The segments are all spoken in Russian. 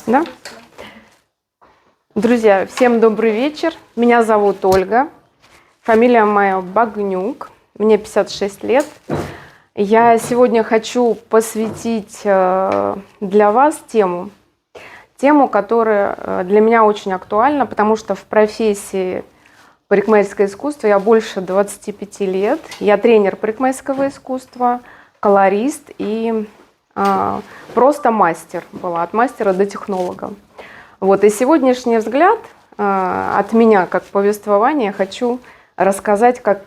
Да? Друзья, всем добрый вечер. Меня зовут Ольга. Фамилия моя Багнюк. Мне 56 лет. Я сегодня хочу посвятить для вас тему, которая для меня очень актуальна, потому что в профессии парикмахерское искусство я больше 25 лет. Я тренер парикмахерского искусства, колорист и просто мастер была, от мастера до технолога. Вот, и сегодняшний взгляд от меня, как повествование, хочу рассказать, как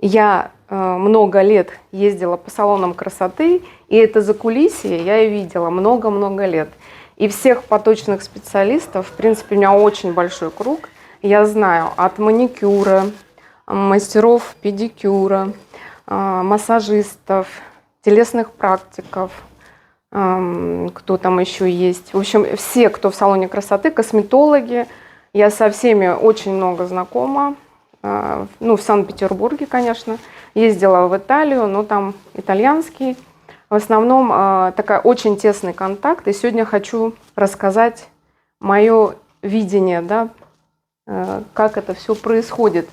я много лет ездила по салонам красоты, и это закулисье я и видела много-много лет. И всех поточных специалистов, в принципе, у меня очень большой круг. Я знаю от маникюра, мастеров педикюра, массажистов, телесных практиков, кто там еще есть. В общем, все, кто в салоне красоты, косметологи. Я со всеми очень много знакома. Ну, в Санкт-Петербурге, конечно. Ездила в Италию, но там итальянский. В основном такой очень тесный контакт. И сегодня хочу рассказать мое видение, да, как это все происходит.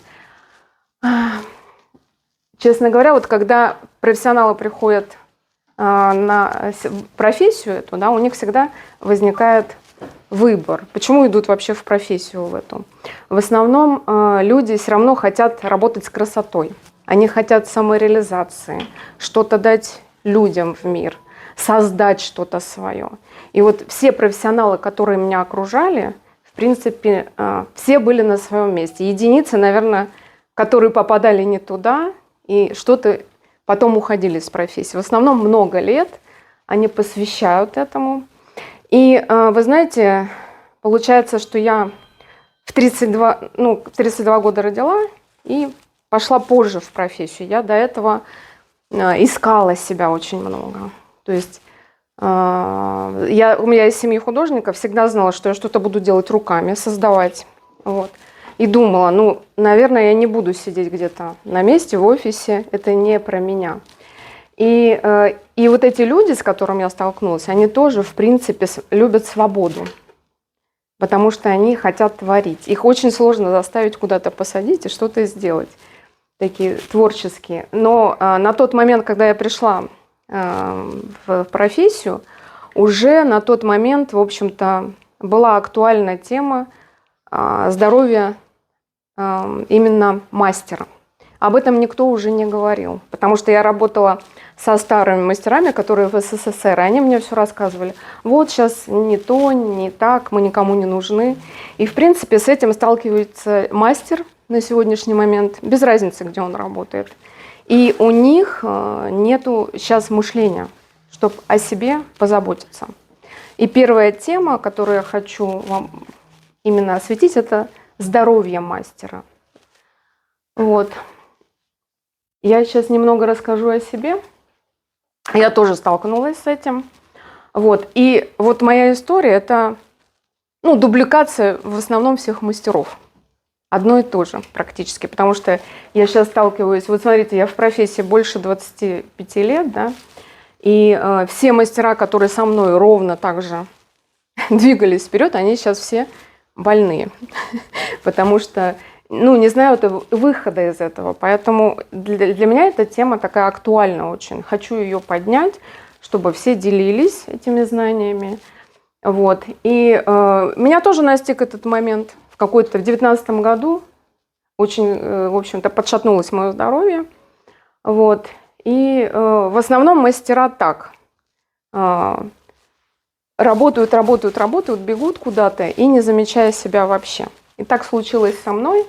Честно говоря, вот когда профессионалы приходят на профессию эту, да, у них всегда возникает выбор. Почему идут вообще в профессию в эту? В основном люди все равно хотят работать с красотой. Они хотят самореализации, что-то дать людям в мир, создать что-то свое. И вот все профессионалы, которые меня окружали, в принципе, все были на своем месте. Единицы, наверное, которые попадали не туда и что-то потом уходили с профессии. В основном много лет они посвящают этому. И вы знаете, получается, что я в 32 года родила и пошла позже в профессию. Я до этого искала себя очень много. То есть у меня из семьи художников, всегда знала, что я что-то буду делать руками, создавать. Вот. И думала, ну, наверное, я не буду сидеть где-то на месте, в офисе, это не про меня. И вот эти люди, с которыми я столкнулась, они тоже, в принципе, любят свободу, потому что они хотят творить. Их очень сложно заставить куда-то посадить и что-то сделать, такие творческие. Но на тот момент, когда я пришла в профессию, уже на тот момент, в общем-то, была актуальна тема здоровья именно мастера. Об этом никто уже не говорил, потому что я работала со старыми мастерами, которые в СССР, и они мне все рассказывали. Вот сейчас не то, не так, мы никому не нужны. И, в принципе, с этим сталкивается мастер на сегодняшний момент, без разницы, где он работает. И у них нету сейчас мышления, чтобы о себе позаботиться. И первая тема, которую я хочу вам именно осветить, это здоровье мастера. Вот. Я сейчас немного расскажу о себе. Я тоже столкнулась с этим. Вот. И вот моя история – это дубликация в основном всех мастеров. Одно и то же практически. Потому что я сейчас сталкиваюсь… Вот смотрите, я в профессии больше 25 лет, да, и все мастера, которые со мной ровно так же двигались вперед, они сейчас все больные, потому что, не знаю выхода из этого. Поэтому для меня эта тема такая актуальна очень. Хочу ее поднять, чтобы все делились этими знаниями. Вот. И меня тоже настиг этот момент в 2019 году. Очень, в общем-то, подшатнулось мое здоровье. Вот. И в основном мастера так. Работают, бегут куда-то и не замечая себя вообще. И так случилось со мной.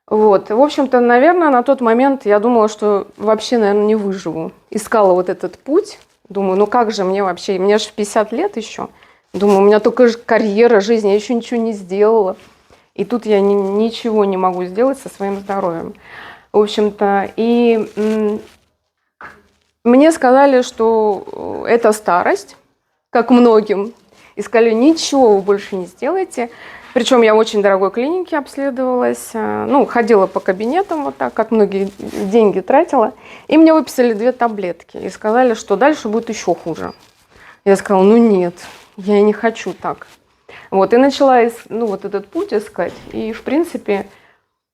Вот. В общем-то, наверное, на тот момент я думала, что вообще, наверное, не выживу. Искала вот этот путь. Думаю, как же мне вообще? Мне же 50 лет еще. Думаю, у меня только карьера, жизнь, я еще ничего не сделала. И тут я ничего не могу сделать со своим здоровьем. В общем-то, и мне сказали, что это старость, как многим. И сказали, ничего вы больше не сделаете. Причем я в очень дорогой клинике обследовалась. Ходила по кабинетам вот так, как многие деньги тратила. И мне выписали 2 таблетки. И сказали, что дальше будет еще хуже. Я сказала, ну нет, я не хочу так. Вот, и начала вот этот путь искать. И, в принципе,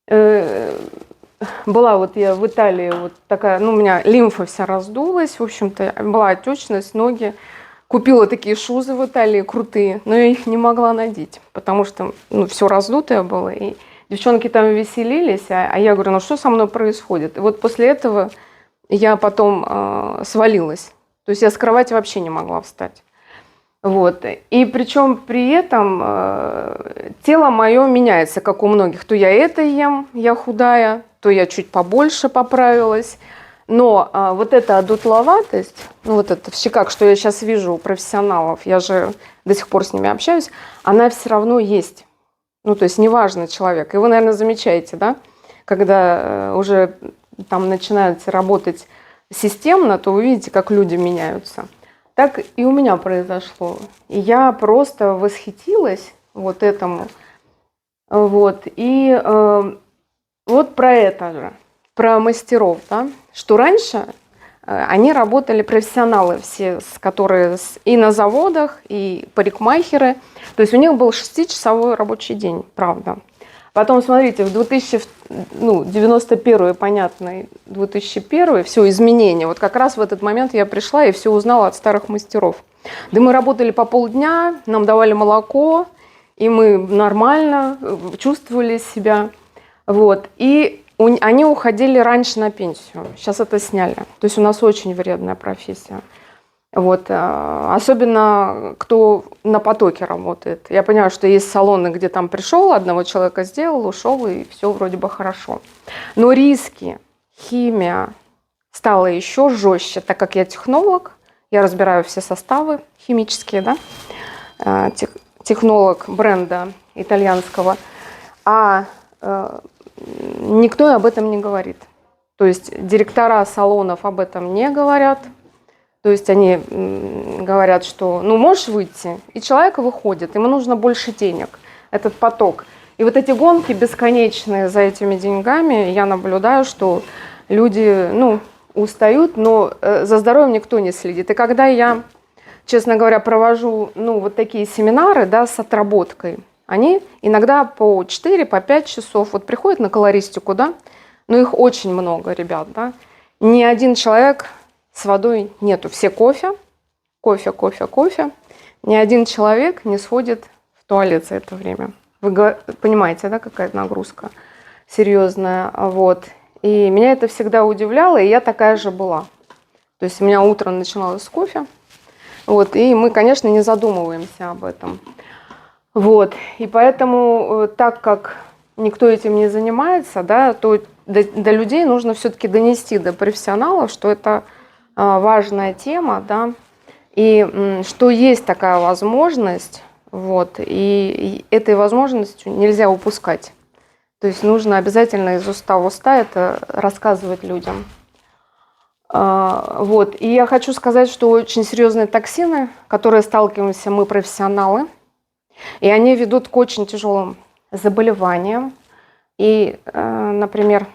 была вот я в Италии, вот такая, ну, у меня лимфа вся раздулась, в общем-то, была отечность, ноги. Купила такие шузы в Италии крутые, но я их не могла надеть, потому что, ну, все раздутое было. И девчонки там веселились, а я говорю, ну, что со мной происходит? И вот после этого я потом свалилась. То есть я с кровати вообще не могла встать. Вот. И причем при этом тело мое меняется, как у многих. То я это ем, я худая, то я чуть побольше поправилась. Но вот эта одутловатость, ну вот это в щеках, что я сейчас вижу у профессионалов, я же до сих пор с ними общаюсь, она все равно есть. Ну то есть неважно человек. И вы, наверное, замечаете, да, когда уже там начинаете работать системно, то вы видите, как люди меняются. Так и у меня произошло. И я просто восхитилась вот этому. Вот. И вот про это же, про мастеров, да, что раньше они работали, профессионалы все, которые и на заводах, и парикмахеры. То есть у них был 6-часовой рабочий день, правда. Потом, смотрите, в 91-й, понятно, 2001-й, все, изменения. Вот как раз в этот момент я пришла и все узнала от старых мастеров. Да мы работали по полдня, нам давали молоко, и мы нормально чувствовали себя. Вот. И они уходили раньше на пенсию. Сейчас это сняли. То есть у нас очень вредная профессия. Вот. Особенно кто на потоке работает. Я понимаю, что есть салоны, где там пришел, одного человека сделал, ушел, и все вроде бы хорошо. Но риски, химия стала еще жестче, так как я технолог, я разбираю все составы химические, да, технолог бренда итальянского, а никто об этом не говорит. То есть директора салонов об этом не говорят. То есть они говорят, что ну можешь выйти, и человек выходит, ему нужно больше денег, этот поток. И вот эти гонки бесконечные за этими деньгами, я наблюдаю, что люди, ну, устают, но за здоровьем никто не следит. И когда я, честно говоря, провожу, ну, вот такие семинары, да, с отработкой, они иногда по 4, по 5 часов вот приходят на колористику, да, но их очень много, ребят, да. Ни один человек с водой нету. Все кофе, кофе, кофе, кофе. Ни один человек не сходит в туалет за это время. Вы понимаете, да, какая нагрузка серьезная. Вот. И меня это всегда удивляло, и я такая же была. То есть у меня утро начиналось с кофе. Вот. И мы, конечно, не задумываемся об этом. Вот. И поэтому, так как никто этим не занимается, да, то до людей нужно все-таки донести, до профессионалов, что это важная тема, да, и что есть такая возможность, вот, и этой возможностью нельзя упускать. То есть нужно обязательно из уста в уста это рассказывать людям. Вот. И я хочу сказать, что очень серьезные токсины, которые сталкиваемся мы, профессионалы, и они ведут к очень тяжелым заболеваниям. И, например,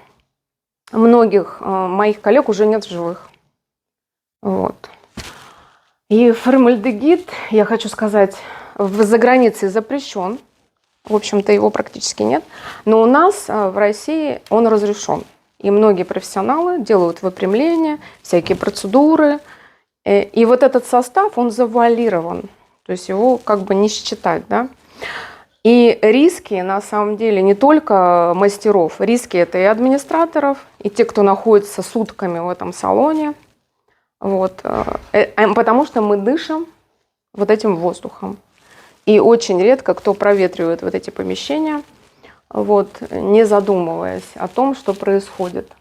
многих моих коллег уже нет в живых. Вот. И формальдегид, я хочу сказать, за границей запрещен. В общем-то, его практически нет. Но у нас в России он разрешен. И многие профессионалы делают выпрямления, всякие процедуры. И вот этот состав, он завуалирован. То есть его как бы не считать, да. И риски, на самом деле, не только мастеров. Риски это и администраторов, и те, кто находится сутками в этом салоне. Вот. Потому что мы дышим вот этим воздухом. И очень редко кто проветривает вот эти помещения, вот, не задумываясь о том, что происходит.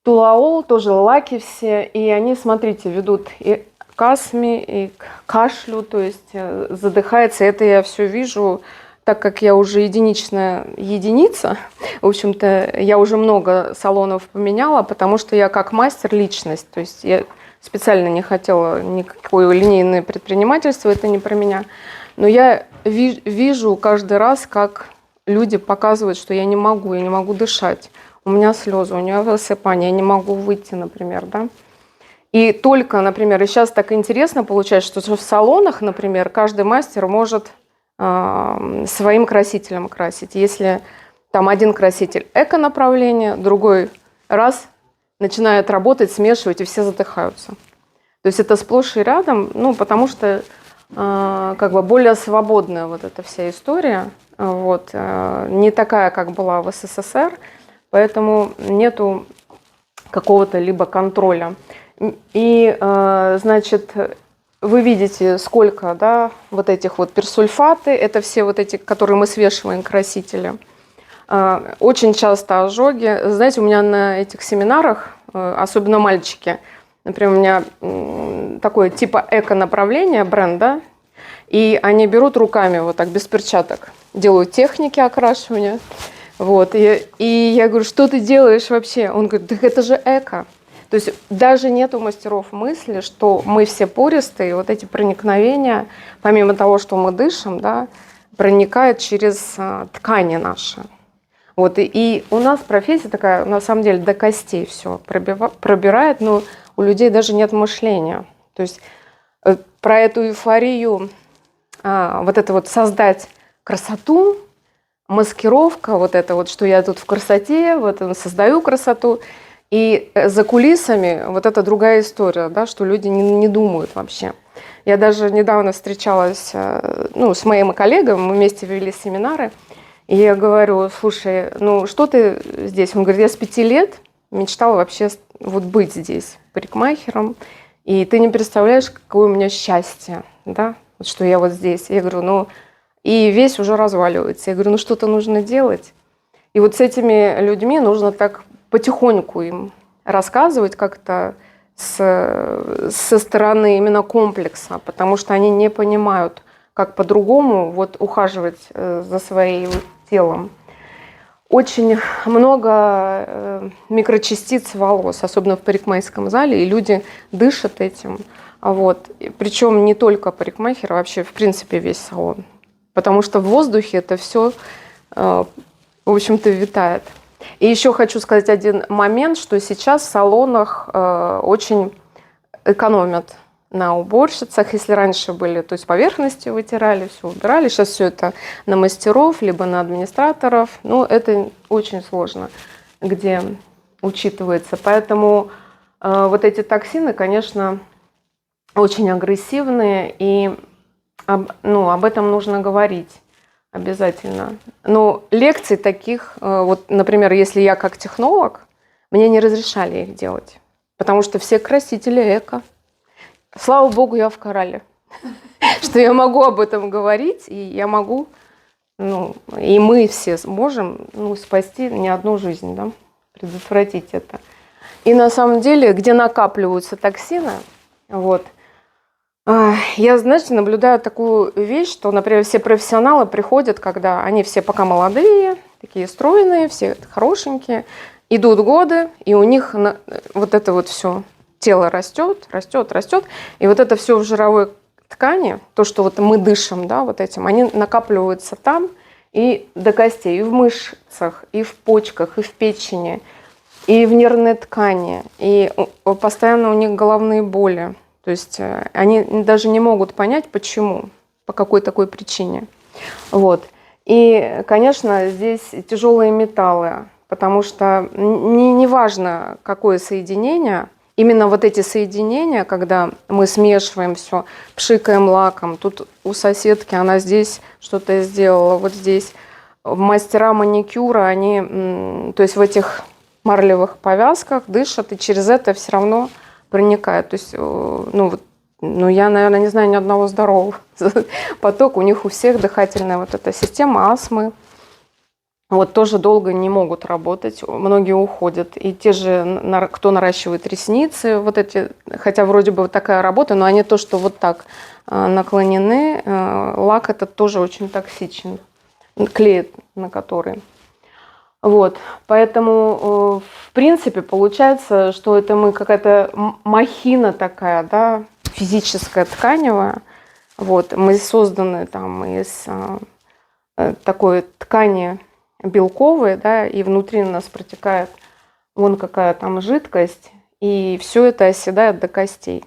Тулаол, тоже лаки все, и они, смотрите, ведут и к астме, и к кашлю, то есть задыхается. Это я все вижу, так как я уже единичная единица. В общем-то, я уже много салонов поменяла, потому что я как мастер личность, то есть я специально не хотела никакое линейное предпринимательство, это не про меня. Но я вижу каждый раз, как люди показывают, что я не могу дышать. У меня слезы, у меня высыпание, я не могу выйти, например, да. И только, например, и сейчас так интересно получается, что в салонах, например, каждый мастер может своим красителем красить. Если там один краситель эко-направление, другой раз начинает работать, смешивать, и все задыхаются. То есть это сплошь и рядом, ну, потому что как бы более свободная вот эта вся история, вот, не такая, как была в СССР, поэтому нету какого-то либо контроля. И, значит, вы видите, сколько, да, вот этих вот персульфаты, это все вот эти, которые мы свешиваем, красители. Очень часто ожоги. Знаете, у меня на этих семинарах, особенно мальчики, например, у меня такое типа эко-направление бренда, и они берут руками вот так, без перчаток, делают техники окрашивания. Вот. И я говорю, что ты делаешь вообще? Он говорит, да это же эко. То есть даже нет у мастеров мысли, что мы все пористые, вот эти проникновения, помимо того, что мы дышим, да, проникают через ткани наши. Вот. И у нас профессия такая, на самом деле, до костей все пробирает, но у людей даже нет мышления. То есть про эту эйфорию, вот это вот создать красоту, маскировка, вот это вот, что я тут в красоте, вот создаю красоту. И за кулисами вот это другая история, да, что люди не думают вообще. Я даже недавно встречалась с моим коллегой, мы вместе вели семинары, и я говорю, слушай, ну что ты здесь? Он говорит, я с 5 лет мечтала вообще вот быть здесь парикмахером, и ты не представляешь, какое у меня счастье, да, вот что я вот здесь. Я говорю, ну, и весь уже разваливается. Я говорю, ну что-то нужно делать. И вот с этими людьми нужно так потихоньку им рассказывать как-то со стороны именно комплекса, потому что они не понимают, как по-другому вот ухаживать за своим телом. Очень много микрочастиц волос, особенно в парикмахерском зале, и люди дышат этим. Вот. Причем не только парикмахер, а вообще в принципе весь салон. Потому что в воздухе это все, в общем-то, витает. И еще хочу сказать один момент, что сейчас в салонах очень экономят на уборщицах. Если раньше были, то есть поверхности вытирали, все убирали, сейчас все это на мастеров, либо на администраторов. Ну, это очень сложно, где учитывается. Поэтому вот эти токсины, конечно, очень агрессивные, и об этом нужно говорить обязательно. Но лекций таких, вот, например, если я как технолог, мне не разрешали их делать, потому что все красители эко. Слава богу, я в Корале, что я могу об этом говорить, и я могу, и мы все сможем, спасти не одну жизнь, да, предотвратить это. И на самом деле, где накапливаются токсины, вот, я, знаете, наблюдаю такую вещь, что, например, все профессионалы приходят, когда они все пока молодые, такие стройные, все хорошенькие, идут годы, и у них вот это вот все тело растет, растет, растет, и вот это все в жировой ткани, то, что вот мы дышим, да, вот этим, они накапливаются там и до костей, и в мышцах, и в почках, и в печени, и в нервной ткани, и постоянно у них головные боли. То есть они даже не могут понять, почему, по какой такой причине. Вот. И, конечно, здесь тяжелые металлы, потому что не важно, какое соединение, именно вот эти соединения, когда мы смешиваем все, пшикаем лаком, тут у соседки она здесь что-то сделала, вот здесь. Мастера маникюра, они, то есть в этих марлевых повязках дышат, и через это все равно проникает. То есть, я, наверное, не знаю ни одного здорового потока. У них у всех дыхательная вот эта система, астмы. Вот тоже долго не могут работать. Многие уходят. И те же, кто наращивает ресницы, вот эти, хотя вроде бы вот такая работа, но они то, что вот так наклонены, лак этот тоже очень токсичен. Клей, на который. Вот, поэтому, в принципе, получается, что это мы какая-то махина такая, да, физическая, тканевая. Вот, мы созданы там из такой ткани белковой, да, и внутри у нас протекает вон какая там жидкость, и все это оседает до костей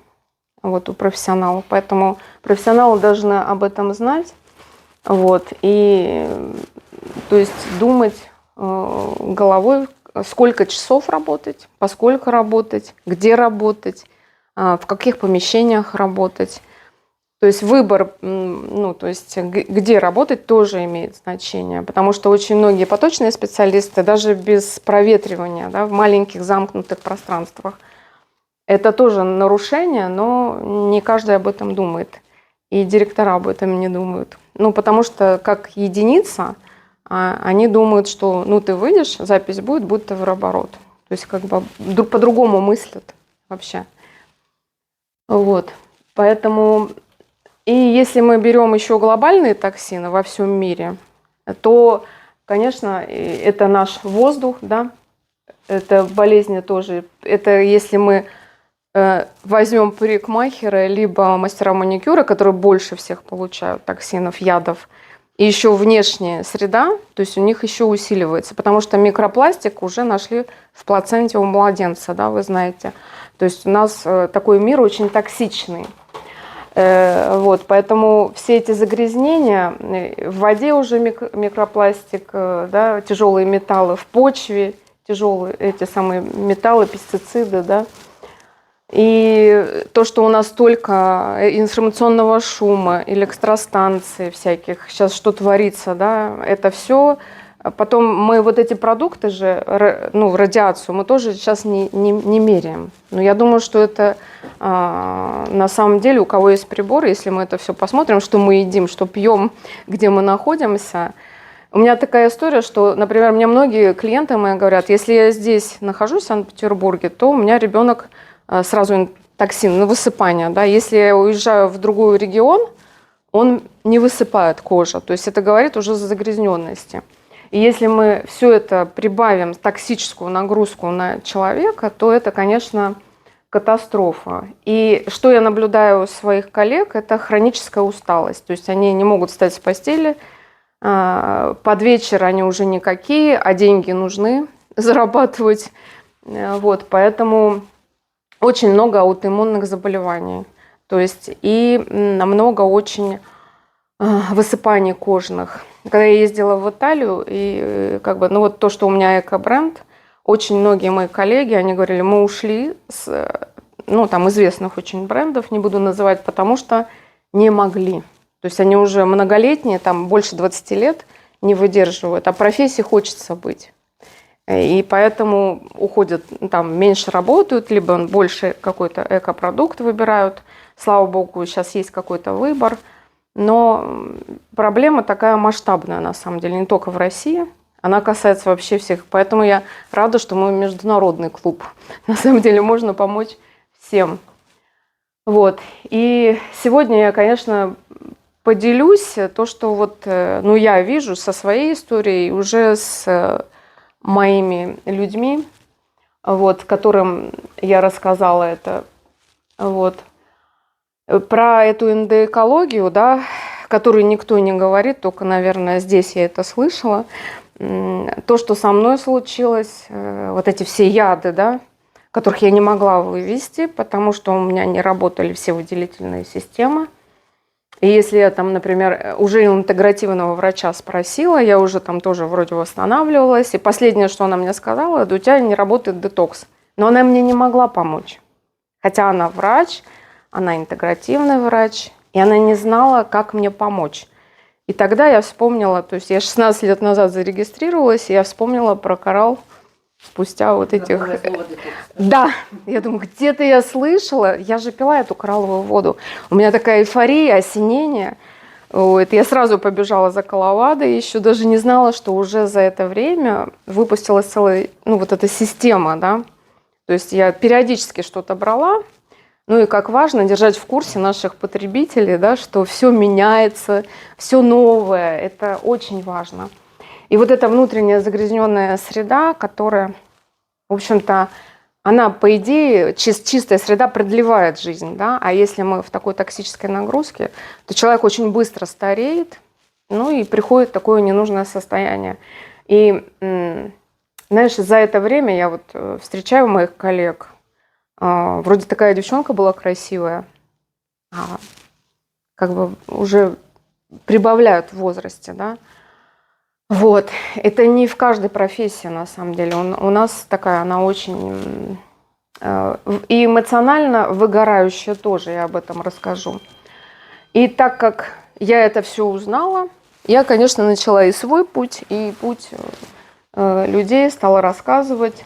вот, у профессионалов. Поэтому профессионалы должны об этом знать, вот, и то есть думать головой, сколько часов работать, поскольку работать, где работать, в каких помещениях работать. То есть выбор, ну, то есть где работать, тоже имеет значение, потому что очень многие поточные специалисты, даже без проветривания, да, в маленьких замкнутых пространствах, это тоже нарушение, но не каждый об этом думает, и директора об этом не думают. Ну, потому что как единица они думают, что, ну, ты выйдешь, запись будет товарооборот. То есть как бы по-другому мыслят вообще. Вот, поэтому... И если мы берем еще глобальные токсины во всем мире, то, конечно, это наш воздух, да, это болезни тоже. Это если мы возьмем парикмахера, либо мастера маникюра, которые больше всех получают токсинов, ядов, и еще внешняя среда, то есть у них еще усиливается, потому что микропластик уже нашли в плаценте у младенца, да, вы знаете. То есть у нас такой мир очень токсичный. Вот, поэтому все эти загрязнения, в воде уже микропластик, да, тяжелые металлы, в почве тяжелые эти самые металлы, пестициды, да. И то, что у нас столько информационного шума, электростанций всяких, сейчас что творится, да, это все. Потом мы вот эти продукты же, ну, радиацию мы тоже сейчас не меряем. Но я думаю, что это на самом деле, у кого есть приборы, если мы это все посмотрим, что мы едим, что пьем, где мы находимся. У меня такая история, что, например, мне многие клиенты мои говорят, если я здесь нахожусь в Санкт-Петербурге, то у меня ребенок сразу токсин, на высыпание. Да? Если я уезжаю в другой регион, он не высыпает кожа. То есть это говорит уже о загрязненности. И если мы все это прибавим, токсическую нагрузку на человека, то это, конечно, катастрофа. И что я наблюдаю у своих коллег, это хроническая усталость. То есть они не могут встать с постели, под вечер они уже никакие, а деньги нужны зарабатывать. Вот, поэтому очень много аутоиммунных заболеваний. То есть и много очень высыпаний кожных. Когда я ездила в Италию, и как бы, ну вот то, что у меня эко-бренд, очень многие мои коллеги, они говорили, мы ушли с, ну, там, известных очень брендов, не буду называть, потому что не могли. То есть они уже многолетние, там, больше 20 лет не выдерживают, а профессии хочется быть. И поэтому уходят, там, меньше работают, либо больше какой-то экопродукт выбирают. Слава богу, сейчас есть какой-то выбор. Но проблема такая масштабная, на самом деле, не только в России. Она касается вообще всех. Поэтому я рада, что мы международный клуб. На самом деле можно помочь всем. Вот. И сегодня я, конечно, поделюсь то, что вот, ну, я вижу со своей историей, уже с моими людьми, вот, которым я рассказала это. Вот. Про эту эндоэкологию, да, которую никто не говорит, только, наверное, здесь я это слышала. То, что со мной случилось, вот эти все яды, да, которых я не могла вывести, потому что у меня не работали все выделительные системы. И если я там, например, уже у интегративного врача спросила, я уже там тоже вроде восстанавливалась, и последнее, что она мне сказала, у тебя не работает детокс. Но она мне не могла помочь. Хотя она врач, она интегративный врач, и она не знала, как мне помочь. И тогда я вспомнила, то есть я 16 лет назад зарегистрировалась, и я вспомнила про коралл спустя вот этих... Да, я думаю, где-то я слышала, я же пила эту коралловую воду. У меня такая эйфория, осенение. Вот. Я сразу побежала за Коловадой, еще даже не знала, что уже за это время выпустилась целая, ну, вот эта система, да. То есть я периодически что-то брала. Ну и как важно держать в курсе наших потребителей, да, что все меняется, все новое, это очень важно. И вот эта внутренняя загрязненная среда, которая, в общем-то, она, по идее, чистая среда продлевает жизнь, да, а если мы в такой токсической нагрузке, то человек очень быстро стареет, ну и приходит такое ненужное состояние. И, знаешь, за это время я вот встречаю моих коллег, Вроде такая девчонка была красивая, а как бы уже прибавляют в возрасте, да. Вот. Это не в каждой профессии, на самом деле. У нас такая, она очень и эмоционально выгорающая тоже, я об этом расскажу. И так как я это все узнала, я, конечно, начала и свой путь, и путь людей, стала рассказывать,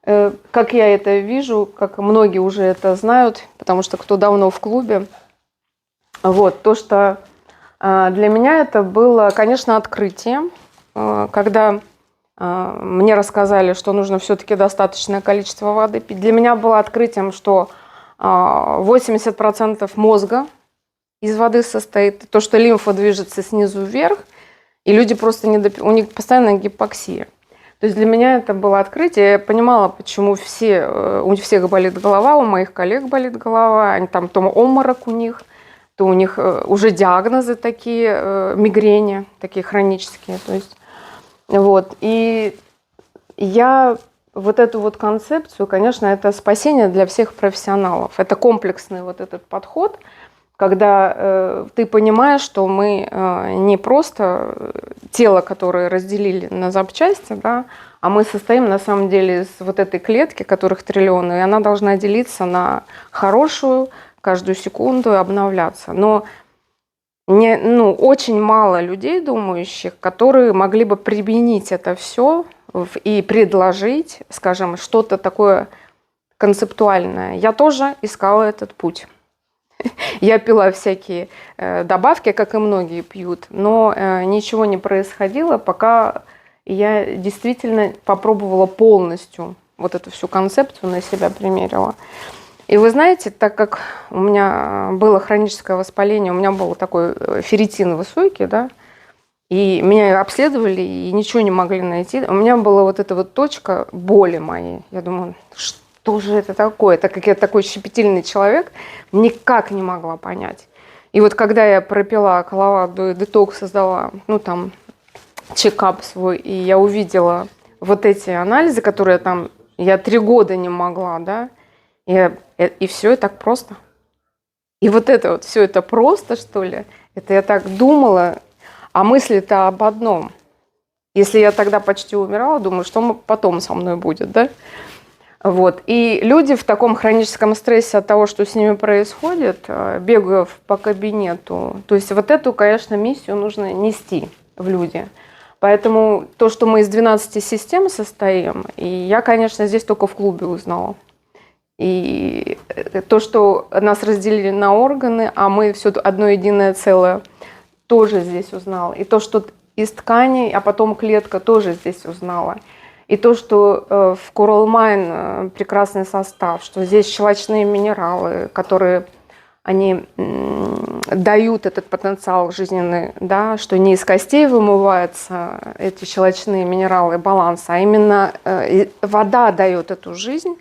как я это вижу, как многие уже это знают, потому что кто давно в клубе. Вот, то, что для меня это было, конечно, открытие, когда мне рассказали, что нужно все-таки достаточное количество воды пить. Для меня было открытием, что 80% мозга из воды состоит, то, что лимфа движется снизу вверх, и люди просто у них постоянная гипоксия. То есть для меня это было открытие. Я понимала, почему у всех болит голова, у моих коллег болит голова, они там то обморок у них, то у них уже диагнозы такие, мигрени, такие хронические. То есть, вот. И я вот эту вот концепцию, конечно, это спасение для всех профессионалов. Это комплексный вот этот подход, когда ты понимаешь, что мы не просто тело, которое разделили на запчасти, да, а мы состоим на самом деле из вот этой клетки, которых триллионы, и она должна делиться на хорошую каждую секунду и обновляться. Но очень мало людей, думающих, которые могли бы применить это все и предложить, скажем, что-то такое концептуальное. Я тоже искала этот путь. Я пила всякие добавки, как и многие пьют, но ничего не происходило, пока я действительно попробовала полностью вот эту всю концепцию на себя примерила. И вы знаете, так как у меня было хроническое воспаление, у меня был такой ферритин высокий, да, и меня обследовали и ничего не могли найти. У меня была вот эта вот точка боли моей. Я думаю, что же это такое? Так как я такой щепетильный человек, никак не могла понять. И вот когда я пропила коловаду, детокс создала, чекап свой, и я увидела вот эти анализы, которые я 3 года не могла, да, и все, и так просто. И вот это вот, все это просто, что ли? Это я так думала, а мысли-то об одном. Если я тогда почти умирала, думаю, что потом со мной будет, да? Вот. И люди в таком хроническом стрессе от того, что с ними происходит, бегают по кабинету. То есть вот эту, конечно, миссию нужно нести в люди. Поэтому то, что мы из 12 систем состоим, и я, конечно, здесь только в клубе узнала. И то, что нас разделили на органы, а мы все одно единое целое, тоже здесь узнала. И то, что из тканей, а потом клетка, тоже здесь узнала. И то, что в Coral Mine прекрасный состав, что здесь щелочные минералы, которые они дают этот потенциал жизненный, да, что не из костей вымываются эти щелочные минералы баланса, а именно вода дает эту жизнь,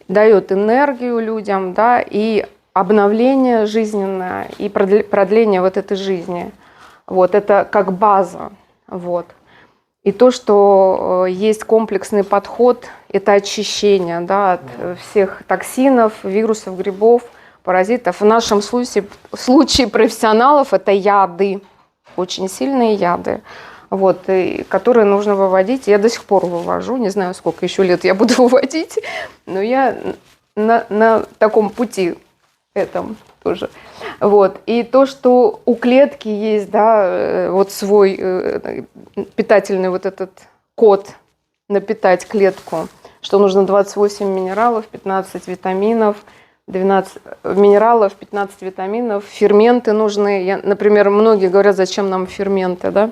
дает энергию людям, да, и обновление жизненное, и продление вот этой жизни. Вот, это как база. Вот. И то, что есть комплексный подход, это очищение, да, от всех токсинов, вирусов, грибов, паразитов. В нашем случае профессионалов это яды, очень сильные яды, вот, и которые нужно выводить. Я до сих пор вывожу, не знаю, сколько еще лет я буду выводить, но я на таком пути этом тоже. Вот. И то, что у клетки есть, да, вот свой питательный вот этот код напитать клетку, что нужно 28 минералов, 15 витаминов, 12 минералов, 15 витаминов, ферменты нужны. Например, многие говорят, зачем нам ферменты, да,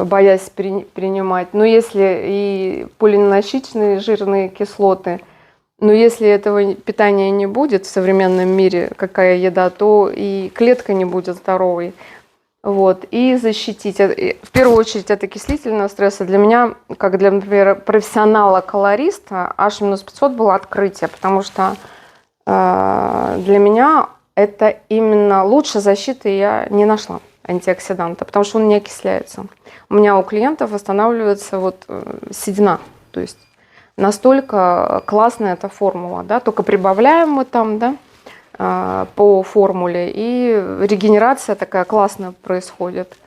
боясь принимать. Но если и полиненасыщенные жирные кислоты, но если этого питания не будет в современном мире, какая еда, то и клетка не будет здоровой. Вот. И защитить. В первую очередь от окислительного стресса для меня, как для, например, профессионала-колориста, H-500 было открытие, потому что для меня это именно лучше защиты я не нашла антиоксиданта, потому что он не окисляется. У меня у клиентов восстанавливается вот седина, то есть Настолько классная эта формула, да, только прибавляем мы там, да, по формуле, и регенерация такая классная происходит.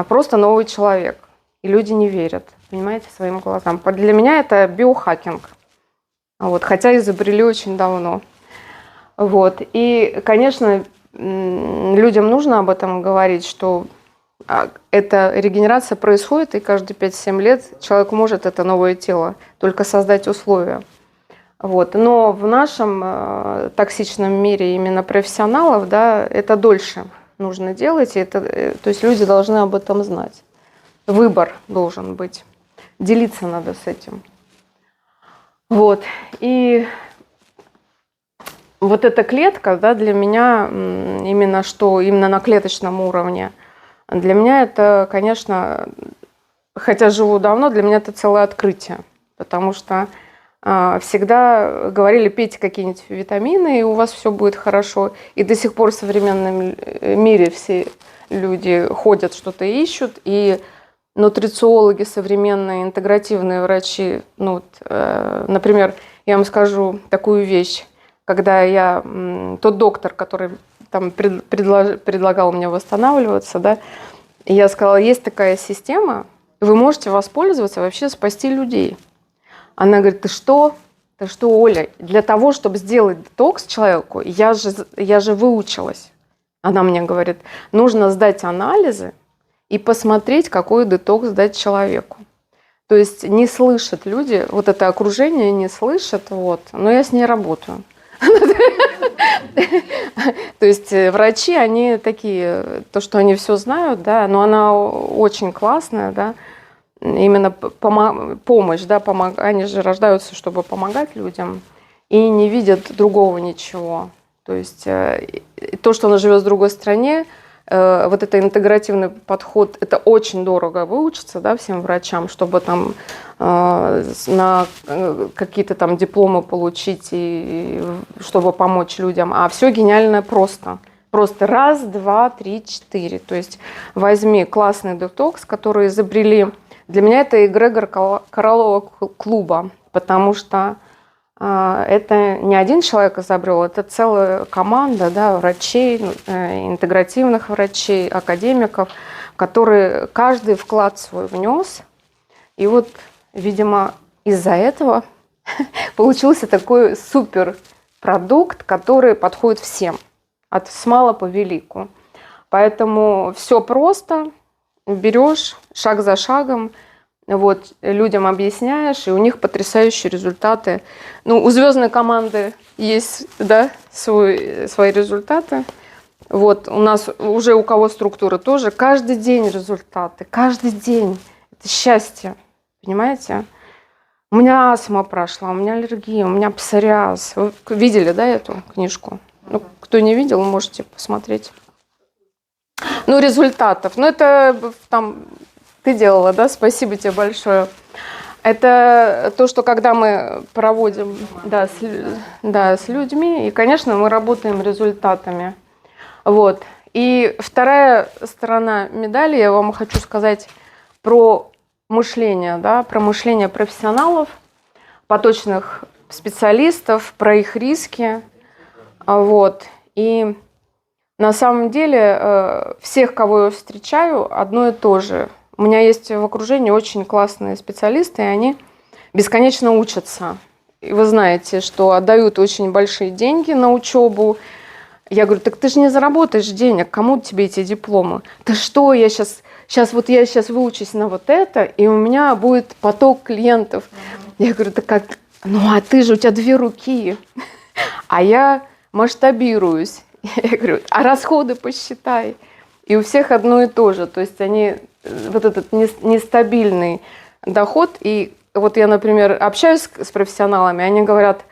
Просто новый человек. И люди не верят, понимаете, своим глазам. Для меня это биохакинг. Вот, хотя изобрели очень давно. Вот. И, конечно, людям нужно об этом говорить, что эта регенерация происходит, и каждые 5-7 лет человек может это новое тело только создать условия. Вот. Но в нашем токсичном мире именно профессионалов, да, это дольше нужно делать, и это, то есть люди должны об этом знать. Выбор должен быть. Делиться надо с этим. Вот. И вот эта клетка, да, для меня именно на клеточном уровне, для меня это, конечно, хотя живу давно, для меня это целое открытие, потому что всегда говорили, пейте какие-нибудь витамины, и у вас все будет хорошо. И до сих пор в современном мире все люди ходят, что-то ищут, и нутрициологи современные, интегративные врачи, например, я вам скажу такую вещь, когда тот доктор, который там предлагал мне восстанавливаться, да, я сказала, есть такая система, вы можете воспользоваться, вообще спасти людей. Она говорит, ты что, Оля, для того, чтобы сделать детокс человеку, я же выучилась. Она мне говорит, нужно сдать анализы и посмотреть, какой детокс дать человеку. То есть не слышат люди, вот это окружение не слышат, вот, но я с ней работаю. То есть врачи, они такие, то, что они все знают, да, но она очень классная, да, именно помощь, да, они же рождаются, чтобы помогать людям, и не видят другого ничего. То есть то, что она живет в другой стране, вот это интегративный подход, это очень дорого выучиться, да, всем врачам, чтобы там на какие-то там дипломы получить, и чтобы помочь людям. А все гениально просто. Просто раз, два, три, четыре. То есть возьми классный детокс, который изобрели. Для меня это эгрегор кораллового клуба, потому что это не один человек изобрел, это целая команда, да, врачей, интегративных врачей, академиков, которые каждый вклад свой внес. И вот, видимо, из-за этого получился такой супер продукт, который подходит всем, с мала по велику. Поэтому все просто, берешь шаг за шагом, вот, людям объясняешь, и у них потрясающие результаты. Ну, у звездной команды есть, да, свои результаты. Вот, у нас уже у кого структура тоже. Каждый день результаты, каждый день. Это счастье, понимаете? У меня астма прошла, у меня аллергия, у меня псориаз. Вы видели, да, эту книжку? Ну, кто не видел, можете посмотреть. Ну, результатов. Ну, это там... Ты делала, да? Спасибо тебе большое. Это то, что когда мы проводим, с людьми, и, конечно, мы работаем результатами. Вот. И вторая сторона медали, я вам хочу сказать про мышление, да, про мышление профессионалов, поточных специалистов, про их риски. Вот. И на самом деле всех, кого я встречаю, одно и то же. У меня есть в окружении очень классные специалисты, и они бесконечно учатся. И вы знаете, что отдают очень большие деньги на учебу. Я говорю, так ты же не заработаешь денег, кому тебе эти дипломы? Ты что, я сейчас выучусь на вот это, и у меня будет поток клиентов. Я говорю, да как? Ну, а ты же, у тебя 2 руки. А я масштабируюсь. Я говорю, а расходы посчитай. И у всех одно и то же. То есть они, вот этот нестабильный доход. И вот я, например, общаюсь с профессионалами, они говорят,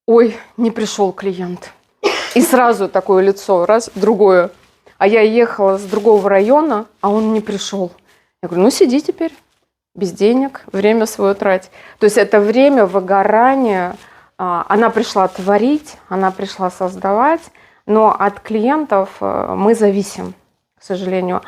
ой, не пришел клиент. И сразу такое лицо, раз, другое. А я ехала с другого района, а он не пришел. Я говорю, ну сиди теперь, без денег, время свое трать. То есть это время выгорания. Она пришла творить, она пришла создавать, но от клиентов мы зависим, к сожалению.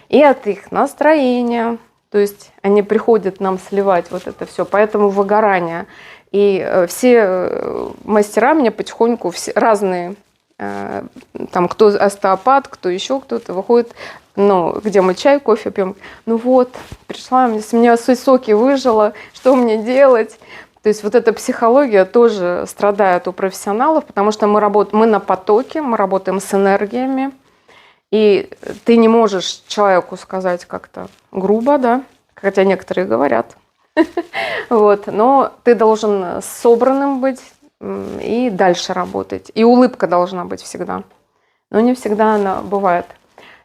И от их настроения, То есть они приходят нам сливать вот это все. Поэтому выгорание. И все мастера мне потихоньку, все разные, там кто остеопат, кто еще кто-то выходит, ну, где мы чай, кофе пьем. Ну вот, пришла, с меня соки выжила, что мне делать? То есть вот эта психология тоже страдает у профессионалов, потому что мы на потоке, мы работаем с энергиями, и ты не можешь человеку сказать как-то грубо, да, хотя некоторые говорят. Вот, но ты должен собранным быть и дальше работать. И улыбка должна быть всегда. Но не всегда она бывает.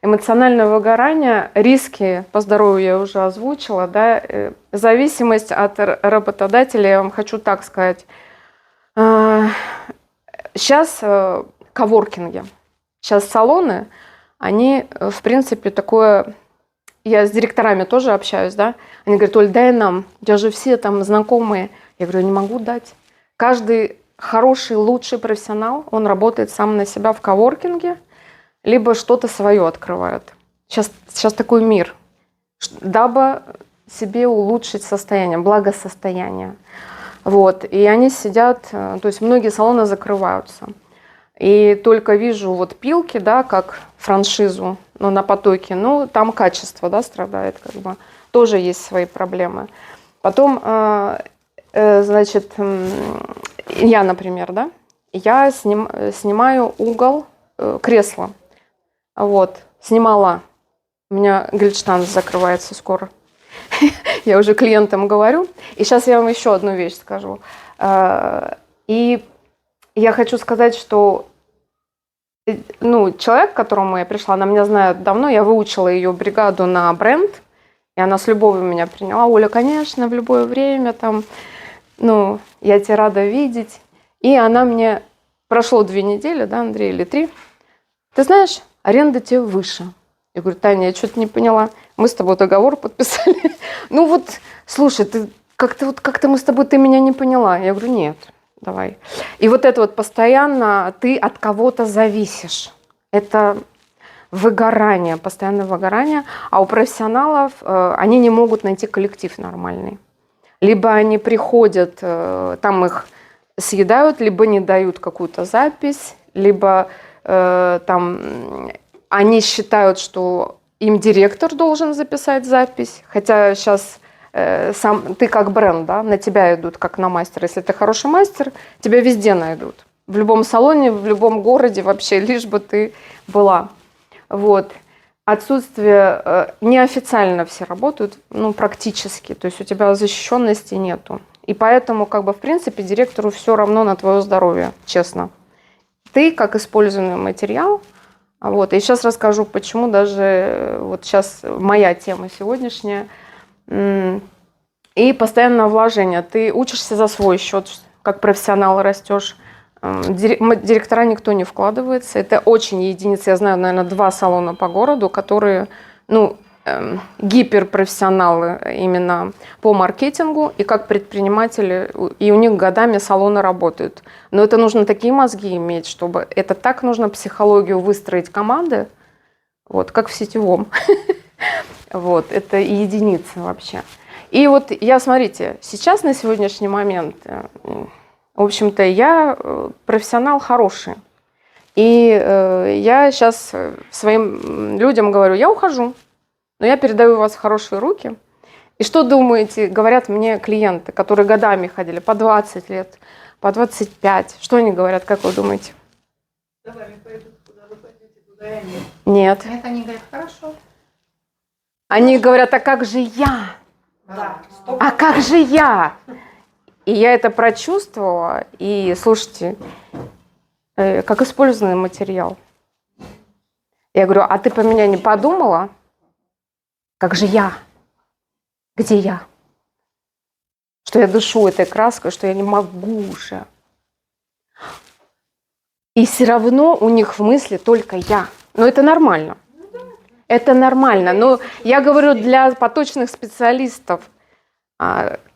Эмоциональное выгорание, риски по здоровью я уже озвучила, да, зависимость от работодателя, я вам хочу так сказать. Сейчас коворкинги, сейчас салоны, они, в принципе, такое... Я с директорами тоже общаюсь, да, они говорят: Оль, дай нам, у тебя же все там знакомые. Я говорю: не могу дать. Каждый хороший, лучший профессионал, он работает сам на себя в коворкинге, либо что-то свое открывает. Сейчас такой мир, дабы себе улучшить состояние, благосостояние. Вот. И они сидят, то есть многие салоны закрываются. И только вижу вот пилки, да, как франшизу, но на потоке, ну, там качество, да, страдает, как бы. Тоже есть свои проблемы. Потом, значит, я, например, да, я снимаю угол кресла. Вот, снимала. У меня Гельштант закрывается скоро. Я уже клиентам говорю. И сейчас я вам еще одну вещь скажу. И я хочу сказать, что ну, человек, к которому я пришла, она меня знает давно, я выучила ее бригаду на бренд, и она с любовью меня приняла. Оля, конечно, в любое время, там, ну, я тебя рада видеть. И она мне, прошло 2 недели, да, Андрей, или 3, ты знаешь, аренда тебе выше. Я говорю: Таня, я что-то не поняла. Мы с тобой договор подписали. Ну вот, слушай, как-то мы с тобой, ты меня не поняла. Я говорю: нет. Давай. И вот это вот постоянно ты от кого-то зависишь. Это выгорание, постоянное выгорание. А у профессионалов они не могут найти коллектив нормальный. Либо они приходят, там их съедают, либо не дают какую-то запись, либо там они считают, что им директор должен записать запись. Хотя сейчас... сам ты как бренд, да, на тебя идут как на мастера. Если ты хороший мастер, тебя везде найдут. В любом салоне, в любом городе вообще, лишь бы ты была. Вот. Отсутствие, неофициально все работают, ну, практически. То есть у тебя защищенности нету. И поэтому, как бы, в принципе, директору все равно на твое здоровье, честно. Ты как используемый материал. Вот. И сейчас расскажу, почему даже вот сейчас моя тема сегодняшняя. И постоянное вложение. Ты учишься за свой счет, как профессионал растешь. Директора никто не вкладывается. Это очень единицы. Я знаю, наверное, 2 салона по городу, которые, ну, гиперпрофессионалы именно по маркетингу и как предприниматели. И у них годами салоны работают. Но это нужно такие мозги иметь, чтобы... Это так нужно психологию выстроить команды, вот, как в сетевом. Вот, это единицы вообще. И вот я, смотрите, сейчас на сегодняшний момент, в общем-то, я профессионал хороший. И я сейчас своим людям говорю: я ухожу, но я передаю вас в хорошие руки. И что думаете, говорят мне клиенты, которые годами ходили, по 20 лет, по 25, что они говорят, как вы думаете? Давай, пойдут, куда вы пойдете, туда и они. Нет. Нет, они говорят: хорошо. Они говорят: а как же я? Да. А как же я? И я это прочувствовала. И, слушайте, как использованный материал. Я говорю: а ты про меня не подумала? Как же я? Где я? Что я дышу этой краской, что я не могу уже. И все равно у них в мысли только я. Но это нормально. Это нормально. Но я говорю, для поточных специалистов,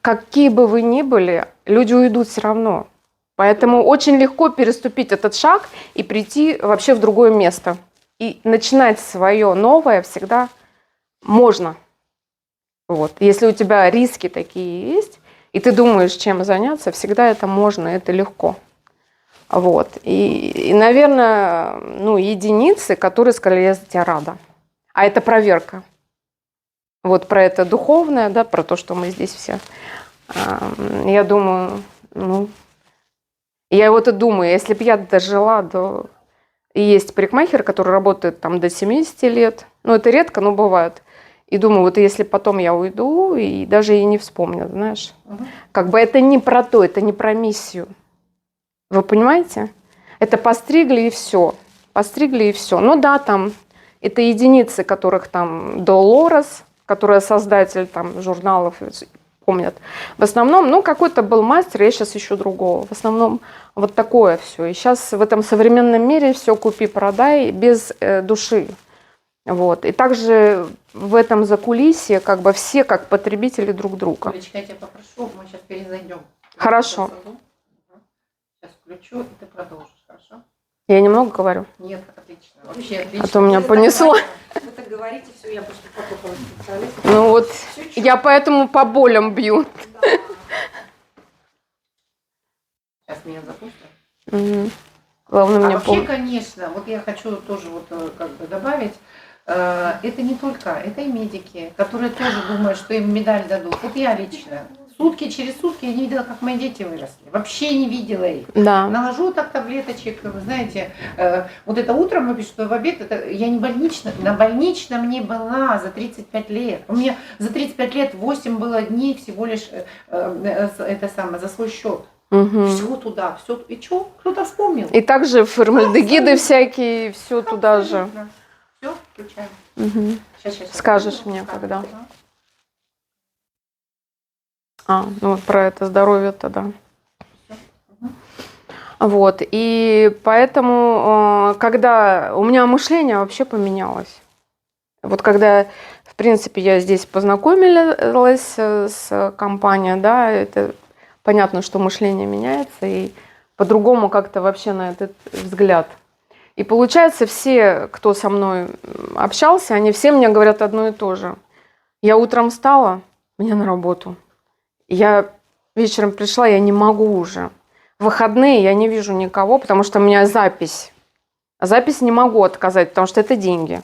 какие бы вы ни были, люди уйдут все равно. Поэтому очень легко переступить этот шаг и прийти вообще в другое место. И начинать свое новое всегда можно. Вот. Если у тебя риски такие есть, и ты думаешь, чем заняться, всегда это можно, это легко. Вот. И, наверное, ну, единицы, которые сказали, я за тебя рада. А это проверка. Вот про это духовное, да, про то, что мы здесь все. Я думаю, ну, я вот и думаю, если бы я дожила до... И есть парикмахер, который работает там до 70 лет. Ну, это редко, но бывает. И думаю, вот если потом я уйду, и даже и не вспомнят, знаешь. Как бы это не про то, это не про миссию. Вы понимаете? Это постригли и все. Постригли и все. Ну да, там это единицы, которых там Долорес, которая создатель там журналов, помнят. В основном, ну, какой-то был мастер, я сейчас ищу другого. В основном вот такое все. И сейчас в этом современном мире все купи-продай без души. Вот. И также в этом закулисье как бы все как потребители друг друга. Олечка, я тебя попрошу, мы сейчас перезайдем. Хорошо. Сейчас включу, и ты продолжишь, хорошо? Я немного говорю? Нет, отлично. Вообще отлично. А то меня понесло. Вы так говорите, все, я просто потоковый специалист. Ну вот, я поэтому по болям бью. Сейчас меня запустят. Угу. Главное мне вообще, конечно, вот я хочу тоже вот как бы добавить, это не только, это и медики, которые тоже думают, что им медаль дадут. Вот я лично. Через сутки я не видела, как мои дети выросли. Вообще не видела их. Да. Наложу так таблеточек, вы знаете, вот это утром выпить, что в обед, это я не больничная, на больничном не была за 35 лет. У меня за 35 лет 8 было дней всего лишь это самое, за свой счет. Угу. Все туда, все. И что? Кто-то вспомнил. И также формальдегиды всякие, все туда же. Все, включаем. Угу. Сейчас. Скажешь мне, когда. Ну вот про это здоровье тогда. Вот, и поэтому, когда у меня мышление вообще поменялось. Вот когда, в принципе, я здесь познакомилась с компанией, да, это понятно, что мышление меняется, и по-другому как-то вообще на этот взгляд. И получается, все, кто со мной общался, они все мне говорят одно и то же. Я утром встала, мне на работу. Я вечером пришла, я не могу уже. В выходные я не вижу никого, потому что у меня запись. А запись не могу отказать, потому что это деньги.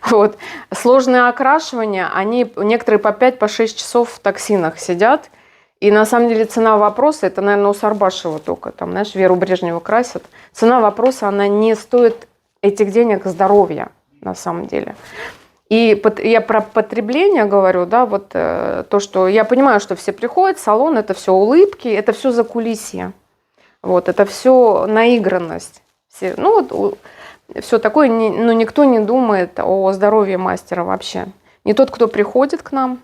Вот. Сложные окрашивания, они некоторые по 5-6 часов в токсинах сидят. И на самом деле цена вопроса, это, наверное, у Сарбашева только, там, знаешь, Веру Брежневу красят. Цена вопроса, она не стоит этих денег здоровья, на самом деле. И я про потребление говорю, да, вот то, что я понимаю, что все приходят в салон, это все улыбки, это все закулисье. Вот, это все наигранность. Все, ну, вот, все такое, ну, никто не думает о здоровье мастера вообще. Не тот, кто приходит к нам,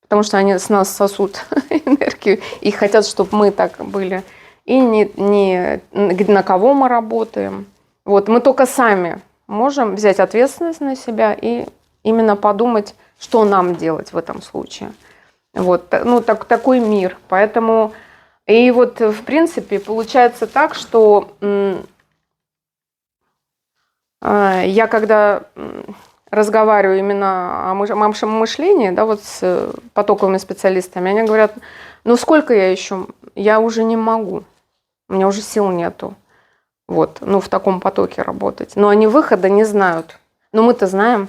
потому что они с нас сосут энергию и хотят, чтобы мы так были. И не на кого мы работаем. Вот, мы только сами можем взять ответственность на себя и именно подумать, что нам делать в этом случае. Вот, ну, такой мир. Поэтому, и вот, в принципе, получается так, что я когда разговариваю именно о мышлении, да, вот с потоковыми специалистами, они говорят, ну, сколько я еще? Я уже не могу. У меня уже сил нету. Вот, ну, в таком потоке работать. Но они выхода не знают. Но мы-то знаем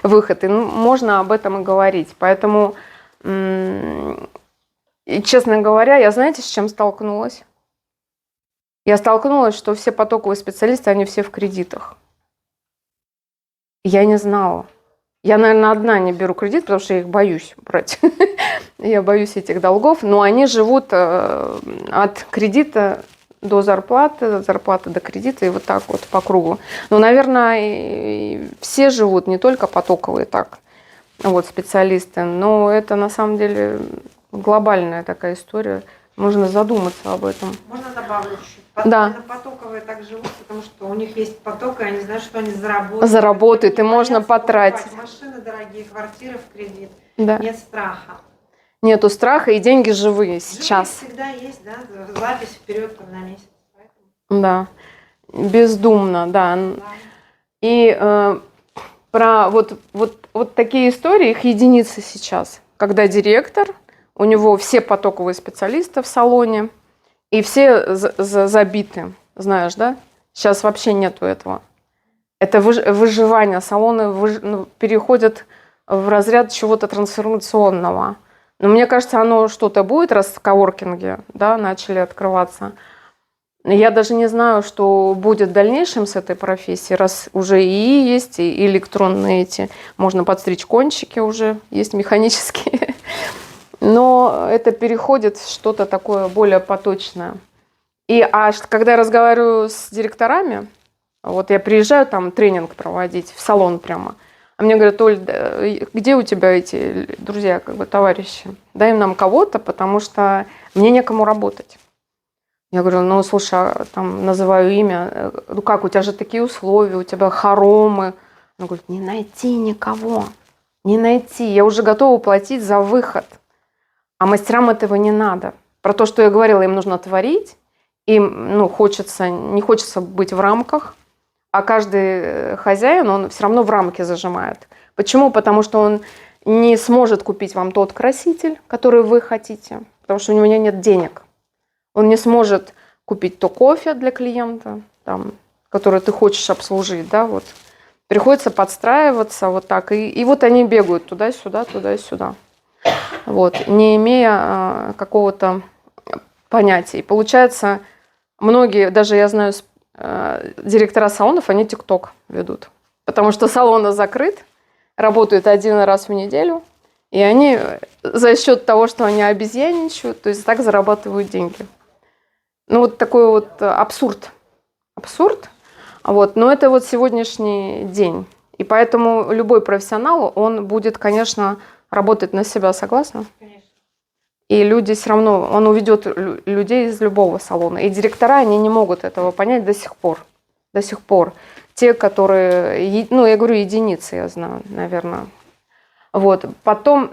выход, и можно об этом и говорить. Поэтому, и, честно говоря, я знаете, с чем столкнулась? Я столкнулась, что все потоковые специалисты, они все в кредитах. Я не знала. Я, наверное, одна не беру кредит, потому что я их боюсь брать. Я боюсь этих долгов. Но они живут от кредита до зарплаты, от зарплаты до кредита, и вот так вот по кругу. Но, наверное, и все живут, не только потоковые так, вот, специалисты, но это на самом деле глобальная такая история. Можно задуматься об этом. Можно добавлю еще? Да. Потоковые так живут, потому что у них есть поток, и они знают, что они заработают. Заработают, и можно потратить. Машины дорогие, квартиры в кредит. Да. Нет страха. Нету страха, и деньги живые сейчас. Всегда есть, да, запись вперед на месяц. Поэтому... Да, бездумно, да. И про вот такие истории, их единицы сейчас. Когда директор, у него все потоковые специалисты в салоне, и все забиты, знаешь, да? Сейчас вообще нету этого. Это выживание. Салоны переходят в разряд чего-то трансформационного. Но мне кажется, оно что-то будет, раз коворкинги, да, начали открываться. Я даже не знаю, что будет в дальнейшем с этой профессией, раз уже и есть, и электронные эти, можно подстричь кончики уже, есть механические. Но это переходит в что-то такое более поточное. А когда я разговариваю с директорами, вот я приезжаю там тренинг проводить, в салон прямо, а мне говорят: Оль, где у тебя эти друзья, как бы товарищи? Дай нам кого-то, потому что мне некому работать. Я говорю: ну, слушай, там называю имя, ну как, у тебя же такие условия, у тебя хоромы. Она говорит: не найти никого, не найти, я уже готова платить за выход. А мастерам этого не надо. Про то, что я говорила, им нужно творить, им не хочется быть в рамках, а каждый хозяин, он все равно в рамки зажимает. Почему? Потому что он не сможет купить вам тот краситель, который вы хотите, потому что у него нет денег. Он не сможет купить то кофе для клиента, там, который ты хочешь обслужить, да, вот. Приходится подстраиваться вот так. И вот они бегают туда-сюда, туда-сюда. Вот, не имея какого-то понятия. И получается, многие, даже я знаю, директора салонов, они ТикТок ведут. Потому что салон закрыт, работают один раз в неделю, и они за счет того, что они обезьянничают, то есть так зарабатывают деньги. Ну, вот такой вот абсурд. Абсурд. Вот. Но это вот сегодняшний день. И поэтому любой профессионал, он будет, конечно, работать на себя, согласна? Конечно. И люди все равно, он уведет людей из любого салона. И директора, они не могут этого понять до сих пор. До сих пор. Те, которые, ну, я говорю, единицы, я знаю, наверное. Вот. Потом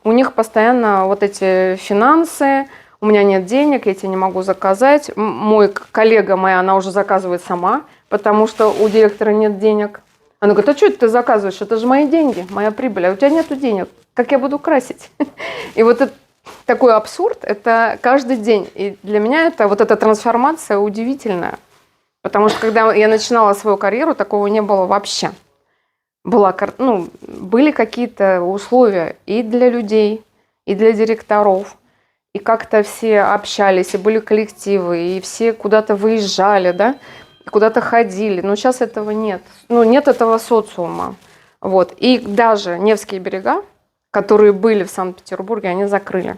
у них постоянно вот эти финансы, у меня нет денег, я тебе не могу заказать. Мой коллега моя, она уже заказывает сама, потому что у директора нет денег. Она говорит: а что это ты заказываешь? Это же мои деньги, моя прибыль, а у тебя нету денег. Как я буду красить? И вот это, такой абсурд, это каждый день. И для меня это вот эта трансформация удивительная. Потому что когда я начинала свою карьеру, такого не было вообще. Были какие-то условия и для людей, и для директоров. И как-то все общались, и были коллективы, и все куда-то выезжали, да, и куда-то ходили. Но сейчас этого нет. Ну, нет этого социума. Вот. И даже Невские берега, которые были в Санкт-Петербурге, они закрыли.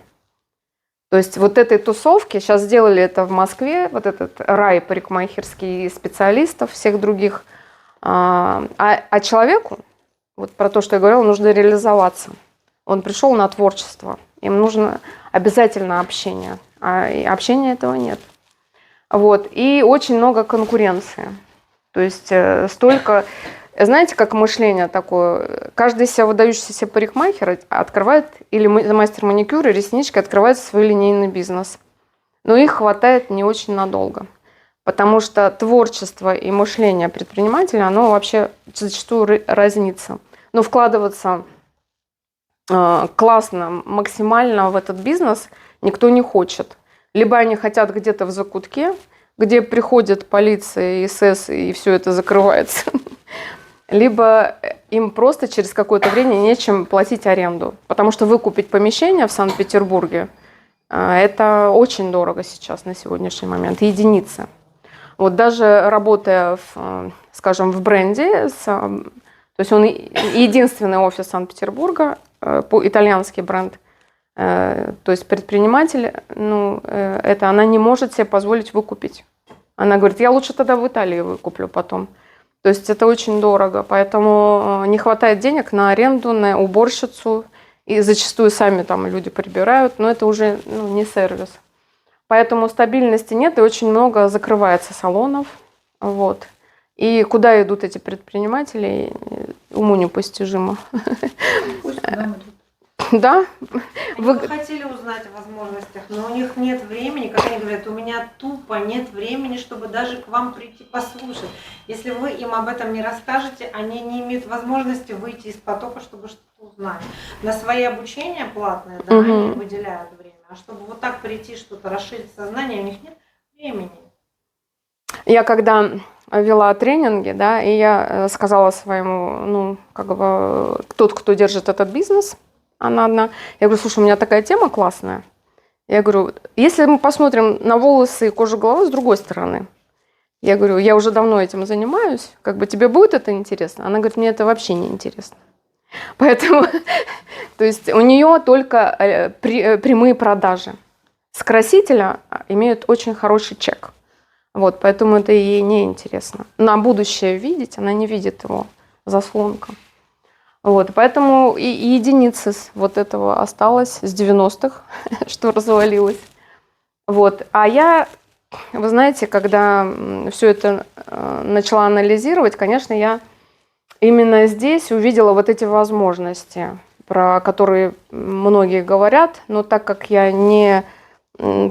То есть вот этой тусовки, сейчас сделали это в Москве, вот этот рай парикмахерский специалистов, всех других. А человеку, вот про то, что я говорила, нужно реализоваться. Он пришел на творчество. Им нужно обязательно общение. А общения этого нет. Вот. И очень много конкуренции. То есть столько... Знаете, как мышление такое? Каждый себя выдающийся парикмахер открывает, или мастер маникюра, реснички, открывает свой линейный бизнес. Но их хватает не очень надолго. Потому что творчество и мышление предпринимателя, оно вообще зачастую разнится. Но вкладываться классно, максимально в этот бизнес никто не хочет. Либо они хотят где-то в закутке, где приходит полиция, СС, и все это закрывается. Либо им просто через какое-то время нечем платить аренду. Потому что выкупить помещение в Санкт-Петербурге – это очень дорого сейчас на сегодняшний момент, единицы. Вот даже работая, скажем, в бренде, то есть он единственный офис Санкт-Петербурга, итальянский бренд, то есть предприниматель, она не может себе позволить выкупить. Она говорит: я лучше тогда в Италии выкуплю потом. То есть это очень дорого, поэтому не хватает денег на аренду, на уборщицу, и зачастую сами там люди прибирают, но это уже не сервис. Поэтому стабильности нет, и очень много закрывается салонов. Вот. И куда идут эти предприниматели, уму непостижимо. Пусть к нам идут. Да, Они бы хотели узнать о возможностях, но у них нет времени, как они говорят, у меня тупо нет времени, чтобы даже к вам прийти послушать. Если вы им об этом не расскажете, они не имеют возможности выйти из потока, чтобы что-то узнать. На свои обучения платные, да, они выделяют время, а чтобы вот так прийти, что-то расширить сознание, у них нет времени. я когда вела тренинги, да, и я сказала своему, ну, как бы, тот, кто держит этот бизнес, она одна, я говорю, слушай, у меня такая тема классная. Я говорю, если мы посмотрим на волосы и кожу головы с другой стороны, я говорю, я уже давно этим занимаюсь, как бы тебе будет это интересно? Она говорит, мне это вообще не интересно. Поэтому, то есть у нее только прямые продажи. С красителя имеют очень хороший чек. Вот, поэтому это ей не интересно. На будущее видеть, она не видит его заслонка. Вот, поэтому и единицы вот этого осталось с 90-х, что развалилось. Вот. А я, вы знаете, когда все это начала анализировать, конечно, я именно здесь увидела вот эти возможности, про которые многие говорят, но так как я не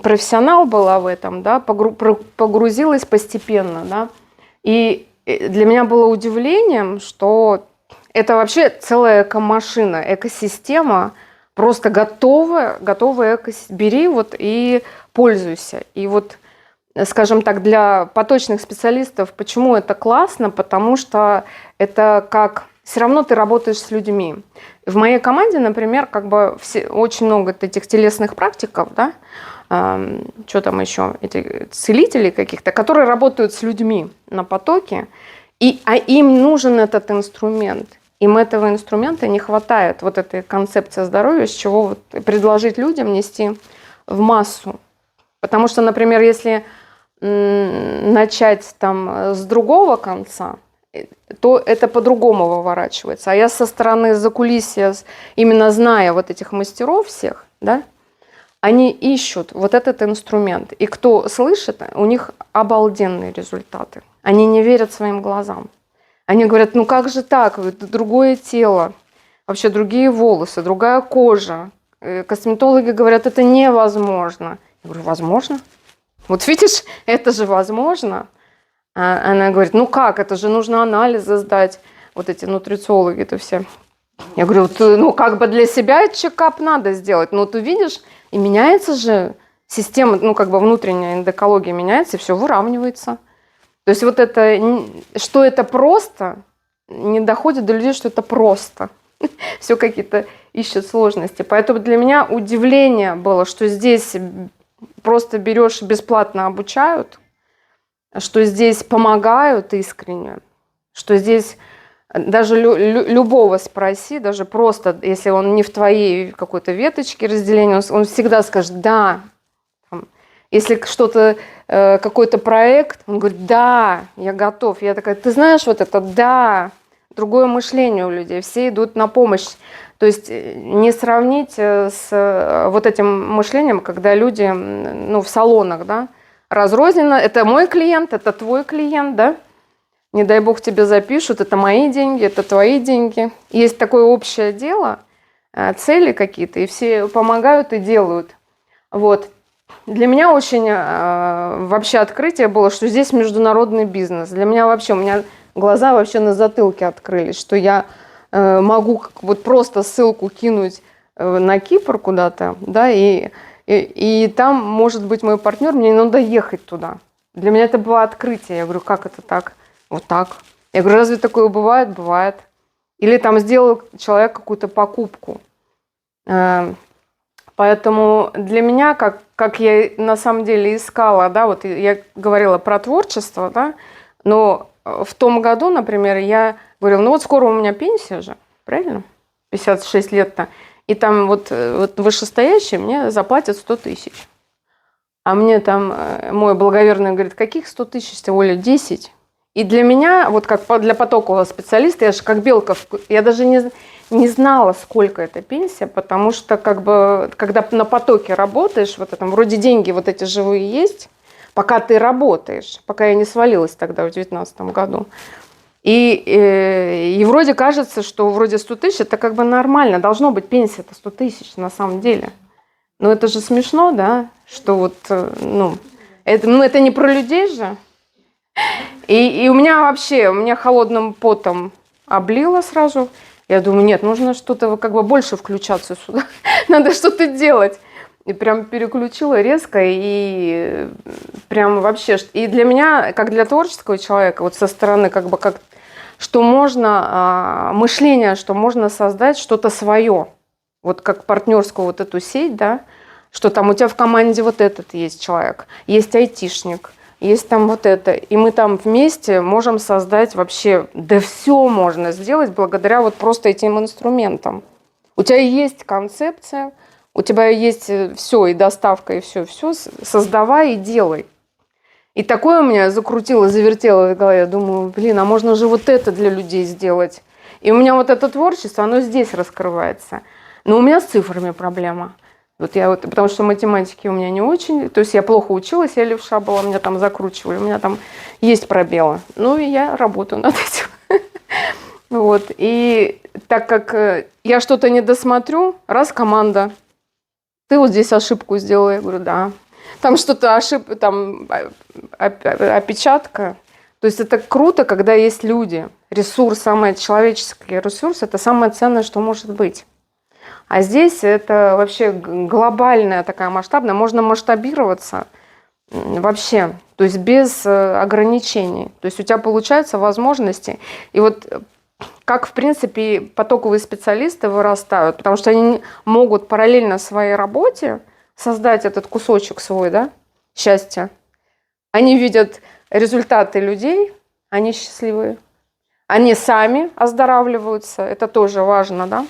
профессионал была в этом, да, погрузилась постепенно, да, и для меня было удивлением, что это вообще целая эко-машина, экосистема, просто готовая экосистема. Бери вот и пользуйся. И вот, скажем так, для поточных специалистов, почему это классно? Потому что это как... Все равно ты работаешь с людьми. В моей команде, например, как бы очень много этих телесных практиков, да, что там еще, эти целителей каких-то, которые работают с людьми на потоке, а им нужен этот инструмент. Им этого инструмента не хватает, вот этой концепции здоровья, с чего вот предложить людям нести в массу. Потому что, например, если начать там с другого конца, то это по-другому выворачивается. А я со стороны закулисья, именно зная вот этих мастеров всех, да, они ищут вот этот инструмент. И кто слышит, у них обалденные результаты. Они не верят своим глазам. Они говорят, ну как же так, это другое тело, вообще другие волосы, другая кожа. Косметологи говорят, это невозможно. Я говорю, возможно. Вот видишь, это же возможно. А она говорит, ну как, это же нужно анализы сдать. Вот эти нутрициологи, это все. Я говорю, ну как бы для себя чекап надо сделать. Но ты видишь, и меняется же система, ну как бы внутренняя эндокринология меняется, и все выравнивается. То есть вот это, что это просто, не доходит до людей, что это просто. Все какие-то ищут сложности. Поэтому для меня удивление было, что здесь просто берешь, бесплатно обучают, что здесь помогают искренне, что здесь даже любого спроси, даже просто, если он не в твоей какой-то веточке разделения, он всегда скажет «да». Если что-то, какой-то проект, он говорит, да, я готов. Я такая, ты знаешь, вот это да, другое мышление у людей, все идут на помощь. То есть не сравнить с вот этим мышлением, когда люди, ну, в салонах, да, разрозненно, это мой клиент, это твой клиент, да, не дай бог тебе запишут, это мои деньги, это твои деньги. Есть такое общее дело, цели какие-то, и все помогают и делают. Вот. Для меня очень вообще открытие было, что здесь международный бизнес. Для меня вообще, у меня глаза вообще на затылке открылись, что я могу вот просто ссылку кинуть на Кипр куда-то, да, и там может быть мой партнер, мне не надо ехать туда. Для меня это было открытие. Я говорю, как это так? Вот так. Я говорю, разве такое бывает? Бывает. Или там сделал человек какую-то покупку. Поэтому для меня, как я на самом деле искала, да, вот я говорила про творчество, да, но в том году, например, я говорила, ну вот скоро у меня пенсия же, правильно? 56 лет-то. И там вот вышестоящий мне заплатят 100 тысяч. А мне там мой благоверный говорит, каких 100 тысяч, Оля, 10? И для меня, вот как для потокового специалиста, я же как белка, я даже не знала, сколько это пенсия, потому что как бы, когда на потоке работаешь, вот этом, вроде деньги вот эти живые есть, пока ты работаешь, пока я не свалилась тогда в 2019 году. И вроде кажется, что вроде 100 тысяч это как бы нормально, должно быть пенсия-то 100 тысяч на самом деле. Но это же смешно, да, что вот, это не про людей же. И у меня холодным потом облило сразу. Я думаю, нет, нужно что-то как бы больше включаться сюда, надо что-то делать. И прям переключила резко, и прям вообще... И для меня, как для творческого человека, вот со стороны как бы что можно, мышление, что можно создать что-то свое. Вот как партнерскую вот эту сеть, да, что там у тебя в команде вот этот есть человек, есть айтишник, есть там вот это. И мы там вместе можем создать вообще... Да все можно сделать благодаря вот просто этим инструментам. У тебя есть концепция, у тебя есть все, и доставка, и все, создавай и делай. И такое у меня закрутило, завертело в голове. Я думаю, а можно же вот это для людей сделать. И у меня вот это творчество, оно здесь раскрывается. Но у меня с цифрами проблема. Потому что математики у меня не очень. То есть я плохо училась, я левша была, меня там закручивали, у меня там есть пробелы. Ну, и я работаю над этим. Вот. И так как я что-то не досмотрю, раз команда... Ты вот здесь ошибку сделала. Я говорю, да. Там что-то там опечатка. То есть это круто, когда есть люди. Ресурс, самый человеческий ресурс, это самое ценное, что может быть. А здесь это вообще глобальная такая масштабная. Можно масштабироваться вообще, то есть без ограничений. То есть у тебя получаются возможности. И вот как, в принципе, потоковые специалисты вырастают, потому что они могут параллельно своей работе создать этот кусочек свой, да, счастья. Они видят результаты людей, они счастливые. Они сами оздоравливаются, это тоже важно, да.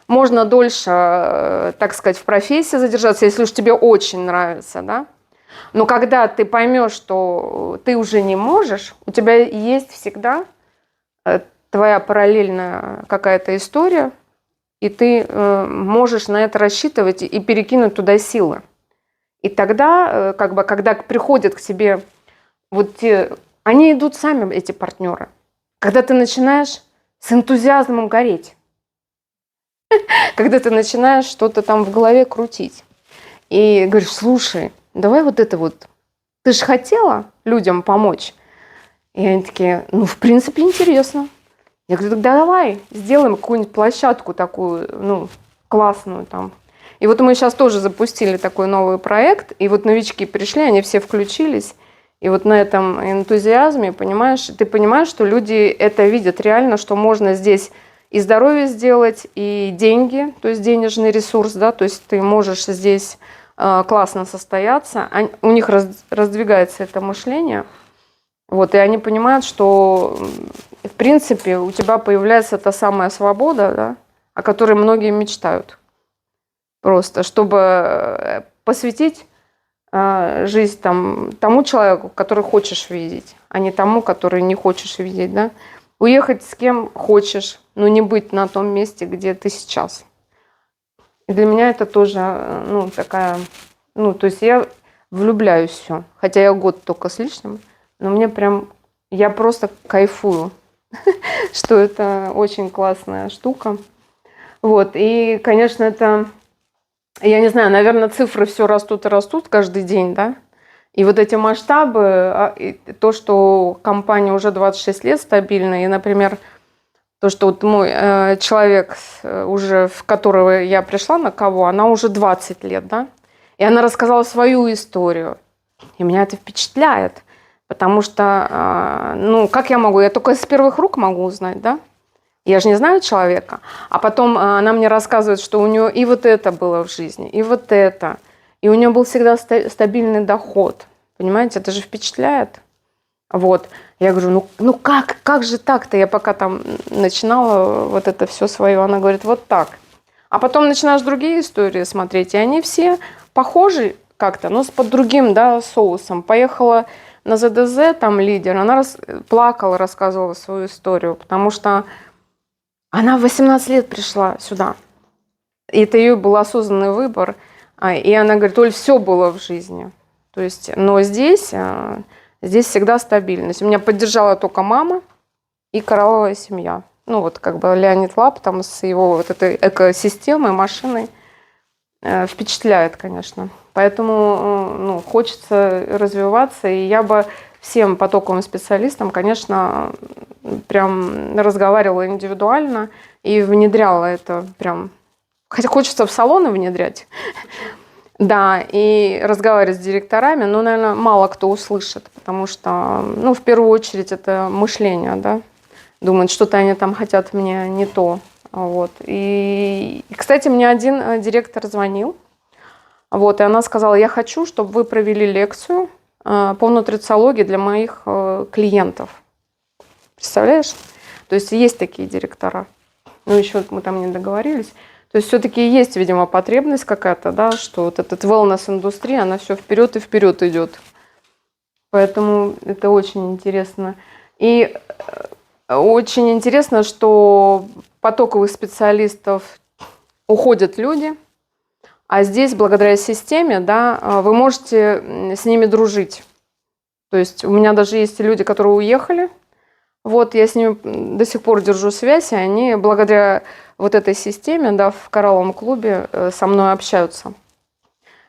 Можно дольше, так сказать, в профессии задержаться, если уж тебе очень нравится, да. Но когда ты поймешь, что ты уже не можешь, у тебя есть всегда твоя параллельная какая-то история, и ты можешь на это рассчитывать и перекинуть туда силы. И тогда, как бы, когда приходят к тебе вот те... Они идут сами, эти партнеры. Когда ты начинаешь с энтузиазмом гореть. Когда ты начинаешь что-то там в голове крутить. И говоришь, слушай, давай вот это вот. Ты же хотела людям помочь? И они такие, в принципе, интересно. Я говорю, так давай сделаем какую-нибудь площадку такую, классную там. И вот мы сейчас тоже запустили такой новый проект, и вот новички пришли, они все включились, и вот на этом энтузиазме, ты понимаешь, что люди это видят реально, что можно здесь и здоровье сделать, и деньги, то есть денежный ресурс, да, то есть ты можешь здесь классно состояться, у них раздвигается это мышление. Вот, и они понимают, что, в принципе, у тебя появляется та самая свобода, да, о которой многие мечтают. Просто, чтобы посвятить жизнь тому человеку, который хочешь видеть, а не тому, который не хочешь видеть. Да? Уехать с кем хочешь, но не быть на том месте, где ты сейчас. И для меня это тоже, такая... то есть я влюбляюсь все. Хотя я год только с лишним. Но мне прям, я просто кайфую, что это очень классная штука. Вот, и, конечно, это, я не знаю, наверное, цифры все растут и растут каждый день, да. И вот эти масштабы, и то, что компания уже 26 лет стабильна, и, например, то, что вот мой человек, уже в которого я пришла, на кого, она уже 20 лет, да. И она рассказала свою историю. И меня это впечатляет. Потому что, как я могу? Я только с первых рук могу узнать, да? Я же не знаю человека. А потом она мне рассказывает, что у нее и вот это было в жизни, и вот это. И у нее был всегда стабильный доход. Понимаете, это же впечатляет. Вот. Я говорю, как же так-то? Я пока там начинала вот это все свое. Она говорит, вот так. А потом начинаешь другие истории смотреть, и они все похожи как-то, но под другим, да, соусом. Поехала на ЗДЗ, там лидер, она плакала, рассказывала свою историю, потому что она в 18 лет пришла сюда. И это ее был осознанный выбор. И она говорит, Оль, все было в жизни. То есть, но здесь всегда стабильность. Меня поддержала только мама. и коралловая семья. Ну, вот как бы Леонид Лап там с его вот этой экосистемой, машиной впечатляет, конечно. Поэтому ну, хочется развиваться, и я бы всем потоковым специалистам, конечно, прям разговаривала индивидуально и внедряла это прям. Хотя хочется в салоны внедрять. Да, и разговаривать с директорами, но, наверное, мало кто услышит, потому что, ну, в первую очередь, это мышление, да. Думают, что-то они там хотят мне не то. Вот. И, кстати, мне один директор звонил, вот, и она сказала, я хочу, чтобы вы провели лекцию по нутрициологии для моих клиентов. Представляешь? То есть такие директора. Ну, еще мы там не договорились. То есть все-таки есть, видимо, потребность какая-то, да, что вот эта wellness-индустрия, она все вперед и вперед идет. Поэтому это очень интересно. И очень интересно, что потоковых специалистов уходят люди, а здесь, благодаря системе, да, вы можете с ними дружить. То есть у меня даже есть люди, которые уехали, вот я с ними до сих пор держу связь, и они благодаря вот этой системе, да, в коралловом клубе со мной общаются.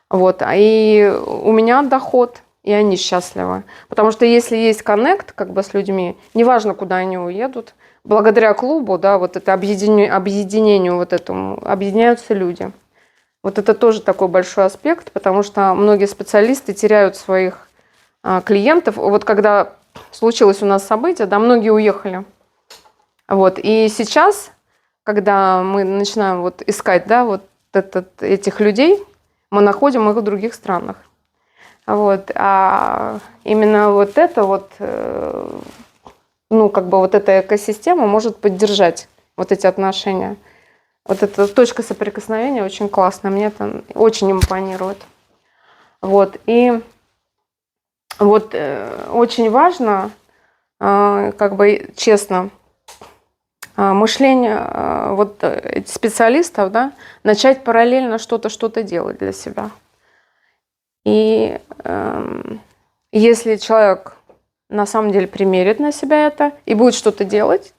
Вот, и у меня доход, и они счастливы. Потому что если есть коннект как бы с людьми, неважно, куда они уедут, благодаря клубу, да, вот это объединению вот этому, объединяются люди. Вот это тоже такой большой аспект, потому что многие специалисты теряют своих клиентов. Вот когда случилось у нас событие, да, многие уехали. Вот, и сейчас, когда мы начинаем вот искать, да, вот этих людей, мы находим их в других странах. Вот, а именно вот это вот, ну, как бы вот эта экосистема может поддержать вот эти отношения. Вот эта точка соприкосновения очень классная, мне это очень импонирует. Вот, и вот очень важно, как бы честно, мышление вот специалистов, да, начать параллельно что-то делать для себя. И если человек на самом деле примерит на себя это и будет что-то делать,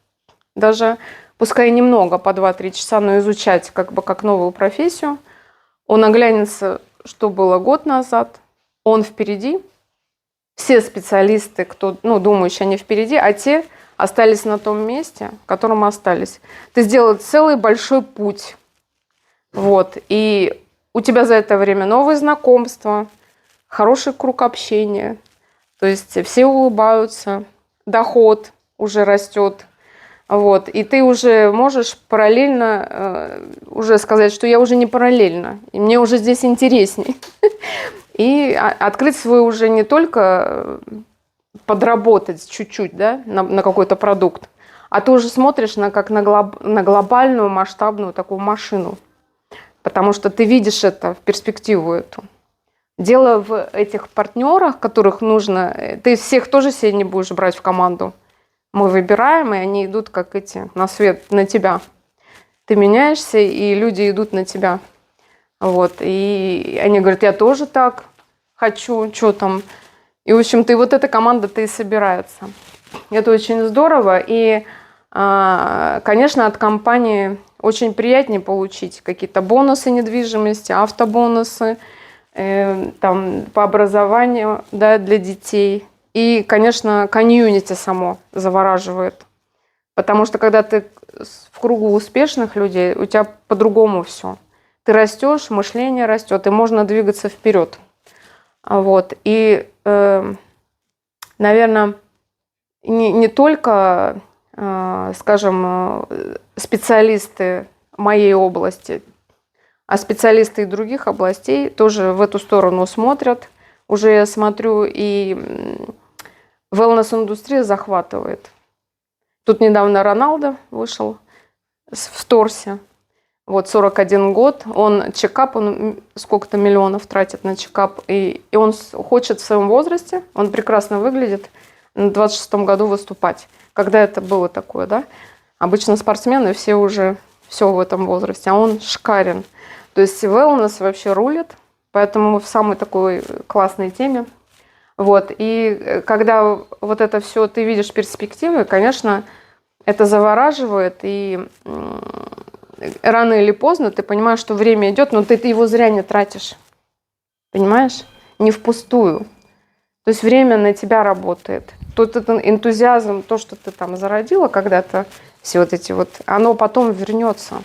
даже пускай немного, по 2-3 часа, но изучать как бы как новую профессию, он оглянется, что было год назад, он впереди. Все специалисты, кто, ну, думающие, они впереди, а те остались на том месте, в котором остались. Ты сделал целый большой путь. Вот. И у тебя за это время новые знакомства, хороший круг общения. То есть все улыбаются, доход уже растет. Вот. И ты уже можешь параллельно уже сказать, что я уже не параллельно, и мне уже здесь интересней. И открыть свой уже не только подработать чуть-чуть, да, на какой-то продукт, а ты уже смотришь как на глобальную масштабную такую машину. Потому что ты видишь это, в перспективу эту. Дело в этих партнерах, которых нужно... Ты всех тоже себе не будешь брать в команду. Мы выбираем, и они идут как эти на свет, на тебя. Ты меняешься, и люди идут на тебя. Вот. И они говорят, я тоже так хочу, что там. И, в общем-то, и вот эта команда-то и собирается. Это очень здорово. И, конечно, от компании очень приятнее получить какие-то бонусы недвижимости, автобонусы, там, по образованию, да, для детей. И, конечно, комьюнити само завораживает. Потому что когда ты в кругу успешных людей, у тебя по-другому все. Ты растешь, мышление растет, и можно двигаться вперед. Вот. И, наверное, не только, скажем, специалисты моей области, а специалисты и других областей тоже в эту сторону смотрят. Уже я смотрю, и wellness-индустрия захватывает. Тут недавно Роналдо вышел в торсе. Вот 41 год, он чекап, он сколько-то миллионов тратит на чекап, и он хочет в своем возрасте, он прекрасно выглядит, на 26-м году выступать. Когда это было такое, да? Обычно спортсмены все уже все в этом возрасте, а он шикарен. То есть wellness вообще рулит, поэтому мы в самой такой классной теме. Вот. И когда вот это все ты видишь перспективы, конечно, это завораживает, и рано или поздно ты понимаешь, что время идет, но ты его зря не тратишь. Понимаешь? Не впустую. То есть время на тебя работает. Тот энтузиазм, то, что ты там зародила когда-то, все вот эти вот, оно потом вернется.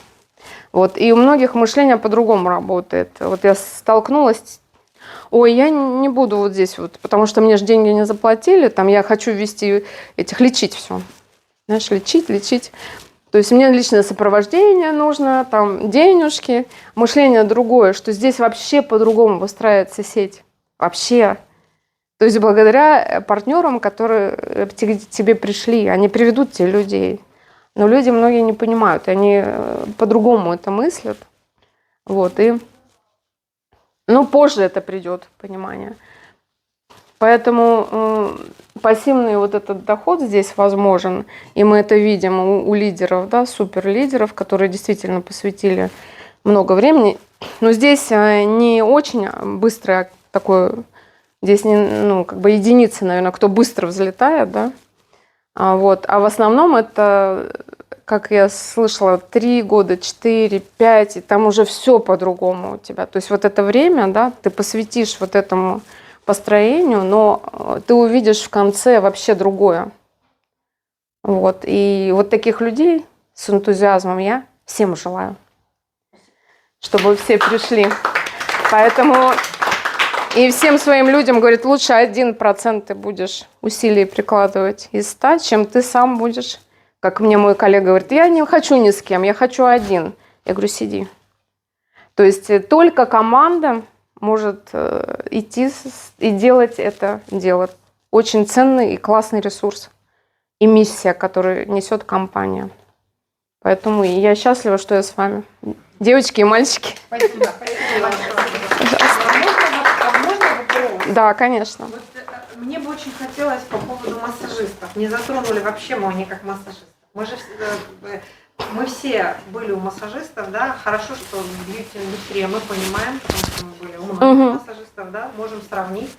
Вот. И у многих мышление по-другому работает. Вот я столкнулась, ой, я не буду вот здесь вот, потому что мне же деньги не заплатили, там я хочу ввести лечить все. Знаешь, лечить. То есть мне личное сопровождение нужно, там денежки, мышление другое, что здесь вообще по-другому выстраивается сеть. Вообще. То есть благодаря партнерам, которые к тебе пришли, они приведут тебе людей. Но люди многие не понимают, они по-другому это мыслят. Вот, и позже это придет, понимание. Поэтому пассивный вот этот доход здесь возможен, и мы это видим у лидеров, да, суперлидеров, которые действительно посвятили много времени. Но здесь не очень быстрое такое, здесь не, как бы единицы, наверное, кто быстро взлетает, да. Вот. А в основном это, как я слышала, 3 года, 4, 5, и там уже все по-другому у тебя. То есть вот это время, да, ты посвятишь вот этому построению, но ты увидишь в конце вообще другое. Вот. И вот таких людей с энтузиазмом я всем желаю, чтобы все пришли. Поэтому и всем своим людям, говорит, лучше 1% ты будешь усилий прикладывать из 100, чем ты сам будешь, как мне мой коллега говорит, я не хочу ни с кем, я хочу один. Я говорю, сиди. То есть только команда может идти и делать это дело. Очень ценный и классный ресурс. И миссия, которую несет компания. Поэтому я счастлива, что я с вами. Девочки и мальчики. Спасибо. Да, конечно. Вот, мне бы очень хотелось по поводу массажистов. Не затронули вообще мы никак массажистов. Мы все были у массажистов, да. Хорошо, что в бьюти-индустрии мы понимаем, потому что мы были у многих массажистов, да, можем сравнить.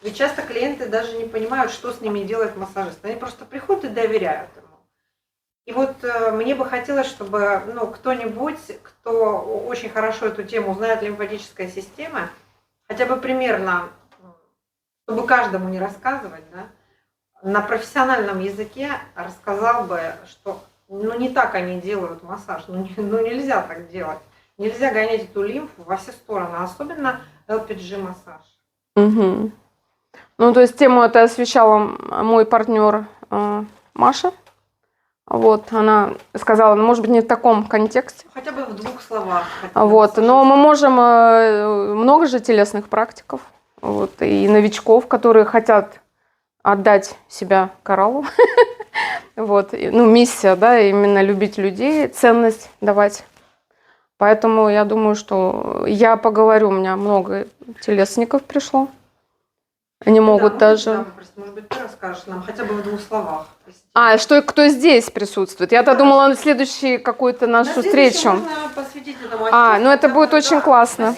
Ведь часто клиенты даже не понимают, что с ними делает массажист. Они просто приходят и доверяют ему. И вот мне бы хотелось, чтобы кто-нибудь, кто очень хорошо эту тему знает, лимфатическая система, хотя бы примерно, чтобы каждому не рассказывать, да, на профессиональном языке рассказал бы, что не так они делают массаж, нельзя так делать. Нельзя гонять эту лимфу во все стороны, особенно LPG-массаж. Угу. То есть тему это освещала мой партнер Маша. Вот, она сказала, может быть, не в таком контексте. Хотя бы в 2 словах. Вот, но мы можем, много же телесных практиков, вот, и новичков, которые хотят отдать себя кораллу. Вот, миссия, да, именно любить людей, ценность давать. Поэтому я думаю, что я поговорю, у меня много телесников пришло. Они могут даже... Может быть, ты расскажешь нам хотя бы в 2 словах. Кто здесь присутствует? Я-то думала на следующий какую-то нашу встречу. Можно посвятить этому. Это будет очень классно.